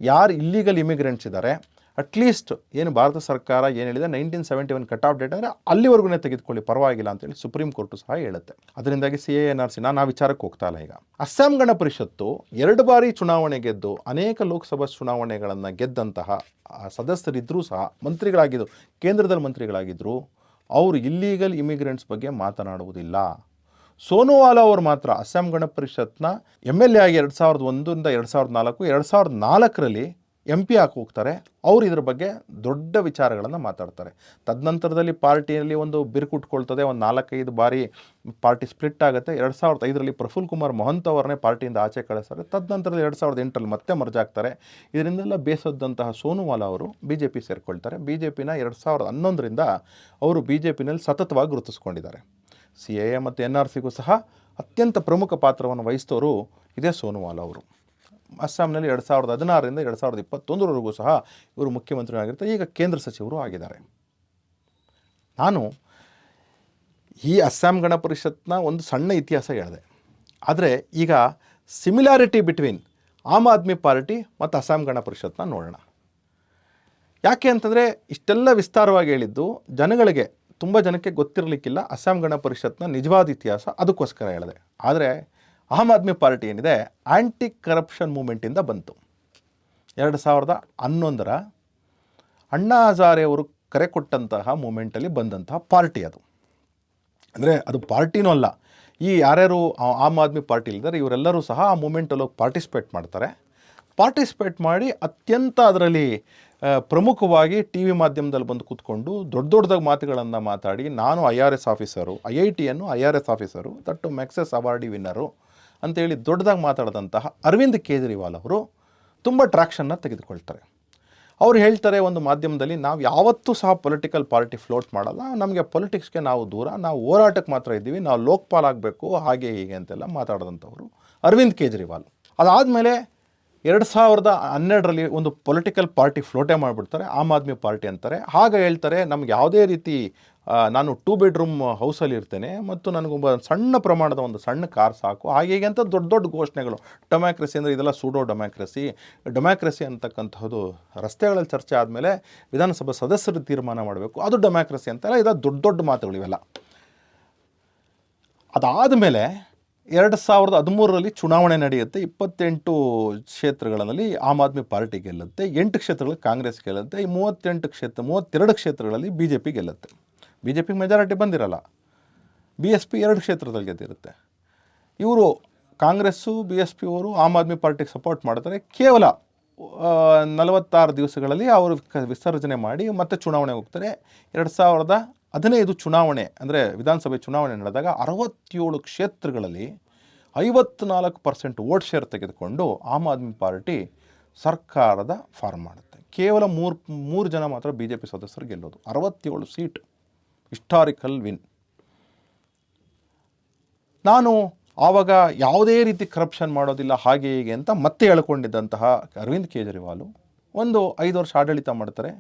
ಯಾರು ಇಲ್ಲೀಗಲ್ ಇಮಿಗ್ರೆಂಟ್ಸ್ ಇದ್ದಾರೆ ಅಟ್ಲೀಸ್ಟ್ ಏನು ಭಾರತ ಸರ್ಕಾರ ಏನು ಹೇಳಿದೆ 1971 ಕಟ್ ಆಫ್ ಡೇಟ್ ಅಂದರೆ ಅಲ್ಲಿವರೆಗೂ ತೆಗೆದುಕೊಳ್ಳಿ, ಪರವಾಗಿಲ್ಲ ಅಂತೇಳಿ ಸುಪ್ರೀಂ ಕೋರ್ಟು ಸಹ ಹೇಳುತ್ತೆ. ಅದರಿಂದಾಗಿ CAA NRC ನಾನು ಆ ವಿಚಾರಕ್ಕೆ ಹೋಗ್ತಾ ಇಲ್ಲ. ಈಗ ಅಸ್ಸಾಂ ಗಣ ಪರಿಷತ್ತು 2 ಬಾರಿ ಚುನಾವಣೆ ಗೆದ್ದು ಅನೇಕ ಲೋಕಸಭಾ ಚುನಾವಣೆಗಳನ್ನು ಗೆದ್ದಂತಹ ಸದಸ್ಯರಿದ್ದರೂ ಸಹ ಮಂತ್ರಿಗಳಾಗಿದ್ದರು, ಕೇಂದ್ರದಲ್ಲಿ ಮಂತ್ರಿಗಳಾಗಿದ್ದರು, ಅವರು ಇಲ್ಲೀಗಲ್ ಇಮಿಗ್ರೆಂಟ್ಸ್ ಬಗ್ಗೆ ಮಾತನಾಡುವುದಿಲ್ಲ. ಸೋನೋವಾಲಾ ಅವರು ಮಾತ್ರ ಅಸ್ಸಾಂ ಗಣ ಪರಿಷತ್ನ MLA ಆಗಿ 2001ರಿಂದ 2004, 2004ರಲ್ಲಿ MP ಆಗಿ ಹೋಗ್ತಾರೆ. ಅವರು ಇದ್ರ ಬಗ್ಗೆ ದೊಡ್ಡ ವಿಚಾರಗಳನ್ನು ಮಾತಾಡ್ತಾರೆ. ತದನಂತರದಲ್ಲಿ ಪಾರ್ಟಿಯಲ್ಲಿ ಒಂದು ಬಿರುಕುಟ್ಕೊಳ್ತದೆ, ಒಂದು 4-5 ಬಾರಿ ಪಾರ್ಟಿ ಸ್ಪ್ಲಿಟ್ ಆಗುತ್ತೆ. 2005ರಲ್ಲಿ ಪ್ರಫುಲ್ ಕುಮಾರ್ ಮೊಹಂತೋ ಅವರನ್ನೇ ಪಾರ್ಟಿಯಿಂದ ಆಚೆ ಕಳಿಸ್ತಾರೆ. ತದನಂತರದಲ್ಲಿ 2008ರಲ್ಲಿ ಮತ್ತೆ ಮರ್ಜ್ ಆಗ್ತಾರೆ. ಇದರಿಂದೆಲ್ಲ ಬೇಸದ್ದಂತಹ ಸೋನೋವಾಲಾ ಅವರು BJP ಸೇರಿಕೊಳ್ತಾರೆ. BJPನ 2011ರಿಂದ ಅವರು BJPನಲ್ಲಿ ಸತತವಾಗಿ ಗುರುತಿಸ್ಕೊಂಡಿದ್ದಾರೆ. CAA ಮತ್ತು NRCಗೂ ಸಹ ಅತ್ಯಂತ ಪ್ರಮುಖ ಪಾತ್ರವನ್ನು ವಹಿಸಿದವರು ಇದೇ ಸೋನೋವಾಲಾ ಅವರು. ಅಸ್ಸಾಂನಲ್ಲಿ 2016ರಿಂದ 2021ವರೆಗೂ ಸಹ ಇವರು ಮುಖ್ಯಮಂತ್ರಿ ಆಗಿರ್ತಾರೆ. ಈಗ ಕೇಂದ್ರ ಸಚಿವರು ಆಗಿದ್ದಾರೆ. ನಾನು ಈ ಅಸ್ಸಾಂ ಗಣ ಪರಿಷತ್ನ ಒಂದು ಸಣ್ಣ ಇತಿಹಾಸ ಹೇಳಿದೆ. ಆದರೆ ಈಗ similarity between am Aadmi party ಮತ್ತು ಅಸ್ಸಾಂ ಗಣ ಪರಿಷತ್ನ ನೋಡೋಣ. ಯಾಕೆ ಅಂತಂದರೆ ಇಷ್ಟೆಲ್ಲ ವಿಸ್ತಾರವಾಗಿ ಹೇಳಿದ್ದು ಜನಗಳಿಗೆ ತುಂಬ ಜನಕ್ಕೆ ಗೊತ್ತಿರಲಿಕ್ಕಿಲ್ಲ ಅಸ್ಸಾಂ ಗಣ ಪರಿಷತ್ನ ನಿಜವಾದ ಇತಿಹಾಸ, ಅದಕ್ಕೋಸ್ಕರ ಹೇಳಿದೆ. ಆದರೆ ಆಮ್ ಆದ್ಮಿ ಪಾರ್ಟಿ ಏನಿದೆ ಆ್ಯಂಟಿ ಕರಪ್ಷನ್ ಮೂಮೆಂಟಿಂದ ಬಂತು. 2011ರ ಅಣ್ಣಾ ಹಜಾರೆ ಅವರು ಕರೆ ಕೊಟ್ಟಂತಹ ಮೂಮೆಂಟಲ್ಲಿ ಬಂದಂತಹ ಪಾರ್ಟಿ ಅದು. ಅಂದರೆ ಅದು ಪಾರ್ಟಿನೂ ಅಲ್ಲ, ಈ ಯಾರ್ಯಾರು ಆಮ್ ಆದ್ಮಿ ಪಾರ್ಟಿ ಇದ್ದಾರೆ ಇವರೆಲ್ಲರೂ ಸಹ ಆ ಮೂಮೆಂಟಲ್ಲಿ ಪಾರ್ಟಿಸಿಪೇಟ್ ಮಾಡ್ತಾರೆ. ಪಾರ್ಟಿಸಿಪೇಟ್ ಮಾಡಿ ಅತ್ಯಂತ ಅದರಲ್ಲಿ ಪ್ರಮುಖವಾಗಿ ಟಿ ವಿ ಮಾಧ್ಯಮದಲ್ಲಿ ಬಂದು ಕೂತ್ಕೊಂಡು ದೊಡ್ಡದಾಗಿ ಮಾತುಗಳನ್ನು ಮಾತಾಡಿ, ನಾನು IRS ಆಫೀಸರು, IITಯನ್ನು IRS officer, that Magsaysay awardee winner ಅಂತೇಳಿ ದೊಡ್ಡದಾಗಿ ಮಾತಾಡಿದಂತಹ ಅರವಿಂದ್ ಕೇಜ್ರಿವಾಲ್ ಅವರು ತುಂಬ ಟ್ರ್ಯಾಕ್ಷನ್ನ ತೆಗೆದುಕೊಳ್ತಾರೆ. ಅವ್ರು ಹೇಳ್ತಾರೆ ಒಂದು ಮಾಧ್ಯಮದಲ್ಲಿ, ನಾವು ಯಾವತ್ತೂ ಸಹ ಪೊಲಿಟಿಕಲ್ ಪಾರ್ಟಿ ಫ್ಲೋಟ್ ಮಾಡಲ್ಲ, ನಮಗೆ ಪೊಲಿಟಿಕ್ಸ್ಗೆ ನಾವು ದೂರ, ನಾವು ಹೋರಾಟಕ್ಕೆ ಮಾತ್ರ ಇದ್ದೀವಿ, ನಾವು ಲೋಕಪಾಲ್ ಆಗಬೇಕು, ಹಾಗೆ ಹೀಗೆ ಅಂತೆಲ್ಲ ಮಾತಾಡಿದಂಥವ್ರು ಅರವಿಂದ್ ಕೇಜ್ರಿವಾಲ್. ಅದಾದಮೇಲೆ 2012ರಲ್ಲಿ ಒಂದು ಪೊಲಿಟಿಕಲ್ ಪಾರ್ಟಿ ಫ್ಲೋಟೇ ಮಾಡಿಬಿಡ್ತಾರೆ, ಆಮ್ ಆದ್ಮಿ ಪಾರ್ಟಿ ಅಂತಾರೆ. ಆಗ ಹೇಳ್ತಾರೆ, ನಮ್ಗೆ ಯಾವುದೇ ರೀತಿ ನಾನು 2 ಬೆಡ್ರೂಮ್ ಹೌಸಲ್ಲಿ ಇರ್ತೇನೆ ಮತ್ತು ನನಗೊಬ್ಬ ಸಣ್ಣ ಪ್ರಮಾಣದ ಒಂದು ಸಣ್ಣ ಕಾರ್ ಸಾಕು, ಹಾಗೆ ಹೀಗೆ ಅಂತ ದೊಡ್ಡ ದೊಡ್ಡ ಘೋಷಣೆಗಳು. ಡೆಮಾಕ್ರಸಿ ಅಂದರೆ ಇದೆಲ್ಲ ಸೂಡೋ ಡೆಮಾಕ್ರಸಿ ಅಂತಕ್ಕಂಥದ್ದು ರಸ್ತೆಗಳಲ್ಲಿ ಚರ್ಚೆ ಆದಮೇಲೆ ವಿಧಾನಸಭಾ ಸದಸ್ಯರು ತೀರ್ಮಾನ ಮಾಡಬೇಕು, ಅದು ಡೆಮಾಕ್ರಸಿ ಅಂತೆಲ್ಲ ಇದು ದೊಡ್ಡ ದೊಡ್ಡ ಮಾತುಗಳು ಇವೆಲ್ಲ. ಅದಾದಮೇಲೆ 2013ರಲ್ಲಿ ಚುನಾವಣೆ ನಡೆಯುತ್ತೆ. 28 ಕ್ಷೇತ್ರಗಳಲ್ಲಿ ಆಮ್ ಆದ್ಮಿ ಪಾರ್ಟಿ ಗೆಲ್ಲುತ್ತೆ, 8 ಕ್ಷೇತ್ರಗಳಲ್ಲಿ ಕಾಂಗ್ರೆಸ್ ಗೆಲ್ಲುತ್ತೆ, 32 ಕ್ಷೇತ್ರಗಳಲ್ಲಿ BJP ಗೆಲ್ಲುತ್ತೆ. BJP ಮೆಜಾರಿಟಿ ಬಂದಿರಲ್ಲ, BSP 2 ಕ್ಷೇತ್ರದಲ್ಲಿ ಗೆದ್ದಿರುತ್ತೆ. ಇವರು ಕಾಂಗ್ರೆಸ್ಸು BSP ಅವರು ಆಮ್ ಆದ್ಮಿ ಪಾರ್ಟಿಗೆ ಸಪೋರ್ಟ್ ಮಾಡ್ತಾರೆ. ಕೇವಲ 46 ದಿವಸಗಳಲ್ಲಿ ಅವರು ವಿಸರ್ಜನೆ ಮಾಡಿ ಮತ್ತೆ ಚುನಾವಣೆ ಹೋಗ್ತಾರೆ. 2015 ಚುನಾವಣೆ ಅಂದರೆ ವಿಧಾನಸಭೆ ಚುನಾವಣೆ ನಡೆದಾಗ 67 ಕ್ಷೇತ್ರಗಳಲ್ಲಿ 54% ವೋಟ್ ಶೇರ್ ತೆಗೆದುಕೊಂಡು ಆಮ್ ಆದ್ಮಿ ಪಾರ್ಟಿ ಸರ್ಕಾರದ ಫಾರ್ಮ್ ಮಾಡುತ್ತೆ. ಕೇವಲ ಮೂರು ಜನ ಮಾತ್ರ BJP ಸದಸ್ಯರು ಗೆಲ್ಲೋದು. 67 ಸೀಟ್, ಹಿಸ್ಟಾರಿಕಲ್ ವಿನ್. ನಾನು ಆವಾಗ ಯಾವುದೇ ರೀತಿ ಕರಪ್ಷನ್ ಮಾಡೋದಿಲ್ಲ ಹಾಗೆ ಹೀಗೆ ಅಂತ ಮತ್ತೆ ಹೇಳ್ಕೊಂಡಿದ್ದಂತಹ ಅರವಿಂದ್ ಕೇಜ್ರಿವಾಲು ಒಂದು 5 ವರ್ಷ ಆಡಳಿತ ಮಾಡ್ತಾರೆ.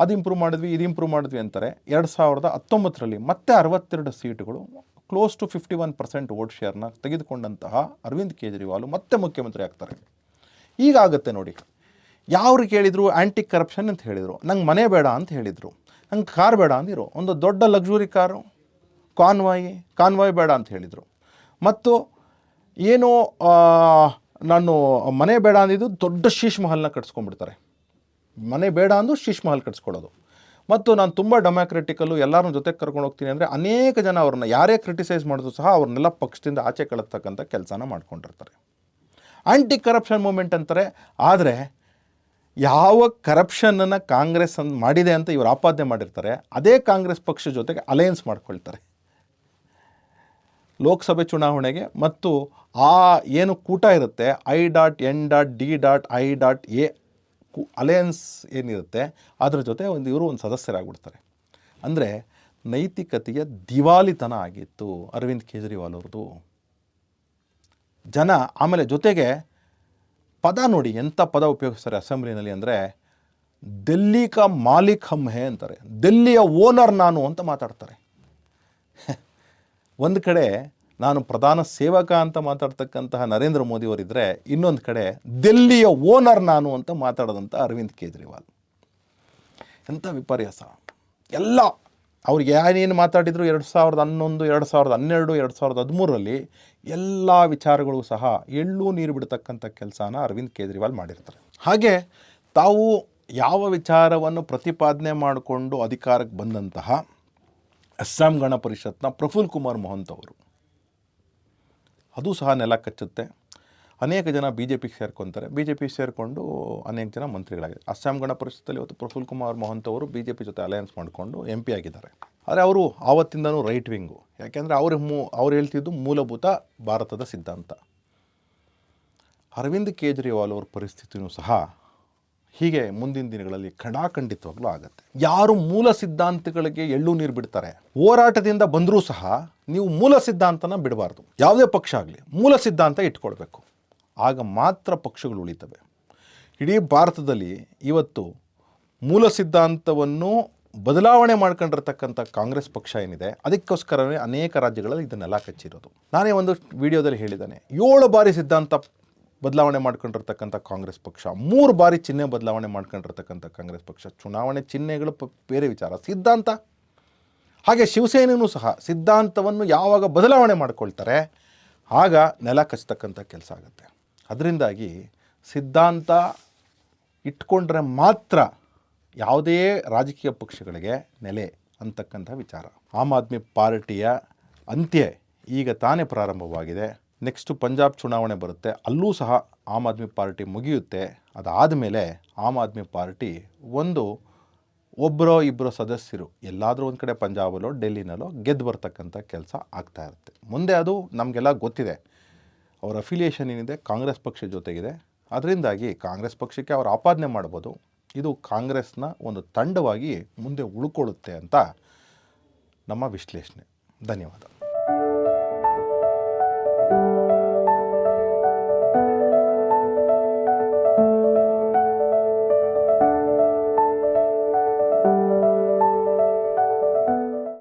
ಅದು ಇಂಪ್ರೂವ್ ಮಾಡಿದ್ವಿ, ಇದು ಇಂಪ್ರೂವ್ ಮಾಡಿದ್ವಿ ಅಂತಾರೆ. 2019ರಲ್ಲಿ ಮತ್ತೆ 62 ಸೀಟುಗಳು, ಕ್ಲೋಸ್ ಟು 51% ವೋಟ್ ಶೇರ್ನ ತೆಗೆದುಕೊಂಡಂತಹ ಅರವಿಂದ್ ಕೇಜ್ರಿವಾಲು ಮತ್ತೆ ಮುಖ್ಯಮಂತ್ರಿ ಆಗ್ತಾರೆ. ಈಗಾಗುತ್ತೆ ನೋಡಿ, ಯಾವ್ರು ಕೇಳಿದರು ಆ್ಯಂಟಿ ಕರಪ್ಷನ್ ಅಂತ ಹೇಳಿದರು, ನಂಗೆ ಮನೆ ಬೇಡ ಅಂತ ಹೇಳಿದರು, ನಂಗೆ ಕಾರ್ ಬೇಡ ಅಂದಿರು, ಒಂದು ದೊಡ್ಡ ಲಕ್ಸುರಿ ಕಾರು ಕಾನ್ವಾಯ್ ಬೇಡ ಅಂತ ಹೇಳಿದರು. ಮತ್ತು ಏನೋ ನಾನು ಮನೆ ಬೇಡ ಅಂದಿದ್ದು ದೊಡ್ಡ ಶೀಶ್ ಮಹಲ್ನ ಕಟ್ಸ್ಕೊಂಡ್ಬಿಡ್ತಾರೆ. ಮನೆ ಬೇಡ ಅಂದು ಶೀಶ್ ಮಹಲ್ ಕಟ್ಸ್ಕೊಳ್ಳೋದು. ಮತ್ತು ನಾನು ತುಂಬ ಡೆಮಾಕ್ರೆಟಿಕಲ್ಲು, ಎಲ್ಲರನ್ನ ಜೊತೆಗೆ ಕರ್ಕೊಂಡು ಹೋಗ್ತೀನಿ ಅಂದರೆ ಅನೇಕ ಜನ ಅವ್ರನ್ನ ಯಾರೇ ಕ್ರಿಟಿಸೈಸ್ ಮಾಡಿದ್ರು ಸಹ ಅವ್ರನ್ನೆಲ್ಲ ಪಕ್ಷದಿಂದ ಆಚೆ ಕಳಿಸ್ತಕ್ಕಂಥ ಕೆಲಸನ ಮಾಡ್ಕೊಂಡಿರ್ತಾರೆ. ಆ್ಯಂಟಿ ಕರಪ್ಷನ್ ಮೂಮೆಂಟ್ ಅಂತಾರೆ. ಆದರೆ ಯಾವ ಕರಪ್ಷನನ್ನು ಕಾಂಗ್ರೆಸ್ ಮಾಡಿದೆ ಅಂತ ಇವರು ಆಪಾದನೆ ಮಾಡಿರ್ತಾರೆ, ಅದೇ ಕಾಂಗ್ರೆಸ್ ಪಕ್ಷ ಜೊತೆಗೆ ಅಲಯನ್ಸ್ ಮಾಡ್ಕೊಳ್ತಾರೆ ಲೋಕಸಭೆ ಚುನಾವಣೆಗೆ. ಮತ್ತು ಆ ಏನು ಕೂಟ ಇರುತ್ತೆ I.N.D.I.A ಅಲಯನ್ಸ್ ಏನಿರುತ್ತೆ ಅದರ ಜೊತೆ ಇವರು ಒಂದು ಸದಸ್ಯರಾಗ್ಬಿಡ್ತಾರೆ. ಅಂದರೆ ನೈತಿಕತೆಯ ದಿವಾಲಿತನ ಆಗಿತ್ತು ಅರವಿಂದ್ ಕೇಜ್ರಿವಾಲ್ ಅವ್ರದ್ದು. ಜನ ಆಮೇಲೆ ಜೊತೆಗೆ ಪದ ನೋಡಿ ಎಂಥ ಪದ ಉಪಯೋಗಿಸ್ತಾರೆ ಅಸೆಂಬ್ಲಿನಲ್ಲಿ ಅಂದರೆ, ದಿಲ್ಲಿ ಕಾ ಮಾಲಿಕ್ ಹಮ್ ಹೇ ಅಂತಾರೆ, ದಿಲ್ಲಿಯ ಓನರ್ ನಾನು ಅಂತ ಮಾತಾಡ್ತಾರೆ. ಒಂದು ಕಡೆ ನಾನು ಪ್ರಧಾನ ಸೇವಕ ಅಂತ ಮಾತಾಡ್ತಕ್ಕಂತಹ ನರೇಂದ್ರ ಮೋದಿಯವರಿದ್ದರೆ, ಇನ್ನೊಂದು ಕಡೆ ದಿಲ್ಲಿಯ ಓನರ್ ನಾನು ಅಂತ ಮಾತಾಡೋದಂಥ ಅರವಿಂದ್ ಕೇಜ್ರಿವಾಲ್. ಎಂಥ ವಿಪರ್ಯಾಸ! ಎಲ್ಲ ಅವ್ರಿಗೆ ಏನೇನು ಮಾತಾಡಿದ್ರು 2011, 2012, 2013ರಲ್ಲಿ ಎಲ್ಲ ವಿಚಾರಗಳು ಸಹ ಎಳ್ಳೂ ನೀರು ಬಿಡ್ತಕ್ಕಂಥ ಕೆಲಸನ ಅರವಿಂದ್ ಕೇಜ್ರಿವಾಲ್ ಮಾಡಿರ್ತಾರೆ. ಹಾಗೆ ತಾವು ಯಾವ ವಿಚಾರವನ್ನು ಪ್ರತಿಪಾದನೆ ಮಾಡಿಕೊಂಡು ಅಧಿಕಾರಕ್ಕೆ ಬಂದಂತಹ ಅಸ್ಸಾಂ ಗಣ ಪರಿಷತ್ನ ಪ್ರಫುಲ್ ಕುಮಾರ್ ಮೊಹಂತ್ ಅವರು, ಅದು ಸಹ ನೆಲ ಕಚ್ಚುತ್ತೆ. ಅನೇಕ ಜನ BJPಗೆ ಸೇರ್ಕೊತಾರೆ, BJP ಸೇರಿಕೊಂಡು ಅನೇಕ ಜನ ಮಂತ್ರಿಗಳಾಗಿದೆ. ಅಸ್ಸಾಂ ಗಣ ಪರಿಷತ್ತಲ್ಲಿ ಇವತ್ತು ಪ್ರಫುಲ್ ಕುಮಾರ್ ಮೊಹಂತ್ ಅವರು BJP ಜೊತೆ ಅಲಯನ್ಸ್ ಮಾಡಿಕೊಂಡು MP ಆಗಿದ್ದಾರೆ. ಆದರೆ ಅವರು ಆವತ್ತಿಂದನೂ ರೈಟ್ ವಿಂಗು. ಯಾಕೆಂದರೆ ಅವ್ರು ಹೇಳ್ತಿದ್ದು ಮೂಲಭೂತ ಭಾರತದ ಸಿದ್ಧಾಂತ. ಅರವಿಂದ್ ಕೇಜ್ರಿವಾಲ್ ಅವ್ರ ಪರಿಸ್ಥಿತಿಯೂ ಸಹ ಹೀಗೆ ಮುಂದಿನ ದಿನಗಳಲ್ಲಿ ಖಂಡಿತವಾಗ್ಲೂ ಆಗುತ್ತೆ. ಯಾರು ಮೂಲ ಸಿದ್ಧಾಂತಗಳಿಗೆ ಎಳ್ಳು ನೀರು ಬಿಡ್ತಾರೆ, ಹೋರಾಟದಿಂದ ಬಂದರೂ ಸಹ ನೀವು ಮೂಲ ಸಿದ್ಧಾಂತನ ಬಿಡಬಾರ್ದು. ಯಾವುದೇ ಪಕ್ಷ ಆಗಲಿ ಮೂಲ ಸಿದ್ಧಾಂತ ಇಟ್ಕೊಳ್ಬೇಕು. ಆಗ ಮಾತ್ರ ಪಕ್ಷಗಳು ಉಳಿತವೆ. ಇಡೀ ಭಾರತದಲ್ಲಿ ಇವತ್ತು ಮೂಲ ಸಿದ್ಧಾಂತವನ್ನು ಬದಲಾವಣೆ ಮಾಡ್ಕೊಂಡಿರ್ತಕ್ಕಂಥ ಕಾಂಗ್ರೆಸ್ ಪಕ್ಷ ಏನಿದೆ, ಅದಕ್ಕೋಸ್ಕರವೇ ಅನೇಕ ರಾಜ್ಯಗಳಲ್ಲಿ ಇದನ್ನೆಲ್ಲ ಕಚ್ಚಿರೋದು. ನಾನೇ ಒಂದು ವಿಡಿಯೋದಲ್ಲಿ ಹೇಳಿದ್ದೇನೆ, 7 ಬಾರಿ ಸಿದ್ಧಾಂತ ಬದಲಾವಣೆ ಮಾಡ್ಕೊಂಡಿರ್ತಕ್ಕಂಥ ಕಾಂಗ್ರೆಸ್ ಪಕ್ಷ, 3 ಬಾರಿ ಚಿಹ್ನೆ ಬದಲಾವಣೆ ಮಾಡ್ಕೊಂಡಿರ್ತಕ್ಕಂಥ ಕಾಂಗ್ರೆಸ್ ಪಕ್ಷ. ಚುನಾವಣೆ ಚಿಹ್ನೆಗಳು ಬೇರೆ ವಿಚಾರ, ಸಿದ್ಧಾಂತ. ಹಾಗೆ ಶಿವಸೇನೆಯೂ ಸಹ ಸಿದ್ಧಾಂತವನ್ನು ಯಾವಾಗ ಬದಲಾವಣೆ ಮಾಡ್ಕೊಳ್ತಾರೆ ಆಗ ನೆಲ ಕಚ್ಚತಕ್ಕಂಥ ಕೆಲಸ ಆಗುತ್ತೆ. ಅದರಿಂದಾಗಿ ಸಿದ್ಧಾಂತ ಇಟ್ಕೊಂಡ್ರೆ ಮಾತ್ರ ಯಾವುದೇ ರಾಜಕೀಯ ಪಕ್ಷಗಳಿಗೆ ನೆಲೆ ಅಂತಕ್ಕಂಥ ವಿಚಾರ. ಆಮ್ ಆದ್ಮಿ ಪಾರ್ಟಿಯ ಅಂತ್ಯ ಈಗ ತಾನೇ ಪ್ರಾರಂಭವಾಗಿದೆ. ನೆಕ್ಸ್ಟು ಪಂಜಾಬ್ ಚುನಾವಣೆ ಬರುತ್ತೆ, ಅಲ್ಲೂ ಸಹ ಆಮ್ ಆದ್ಮಿ ಪಾರ್ಟಿ ಮುಗಿಯುತ್ತೆ. ಅದಾದ ಮೇಲೆ ಆಮ್ ಆದ್ಮಿ ಪಾರ್ಟಿ ಒಬ್ಬರೋ ಇಬ್ಬರೋ ಸದಸ್ಯರು ಎಲ್ಲಾದರೂ ಒಂದು ಕಡೆ ಪಂಜಾಬಲ್ಲೋ ಡೆಲ್ಲಿನಲ್ಲೋ ಗೆದ್ದು ಬರ್ತಕ್ಕಂಥ ಕೆಲಸ ಆಗ್ತಾ ಇರುತ್ತೆ. ಮುಂದೆ ಅದು ನಮಗೆಲ್ಲ ಗೊತ್ತಿದೆ, ಅವರ ಅಫಿಲಿಯೇಷನ್ ಏನಿದೆ ಕಾಂಗ್ರೆಸ್ ಪಕ್ಷ ಜೊತೆಗಿದೆ. ಅದರಿಂದಾಗಿ ಕಾಂಗ್ರೆಸ್ ಪಕ್ಷಕ್ಕೆ ಅವರು ಆಪಾದನೆ ಮಾಡ್ಬೋದು, ಇದು ಕಾಂಗ್ರೆಸ್ನ ಒಂದು ತಂಡವಾಗಿ ಮುಂದೆ ಉಳ್ಕೊಳ್ಳುತ್ತೆ ಅಂತ ನಮ್ಮ ವಿಶ್ಲೇಷಣೆ. ಧನ್ಯವಾದ.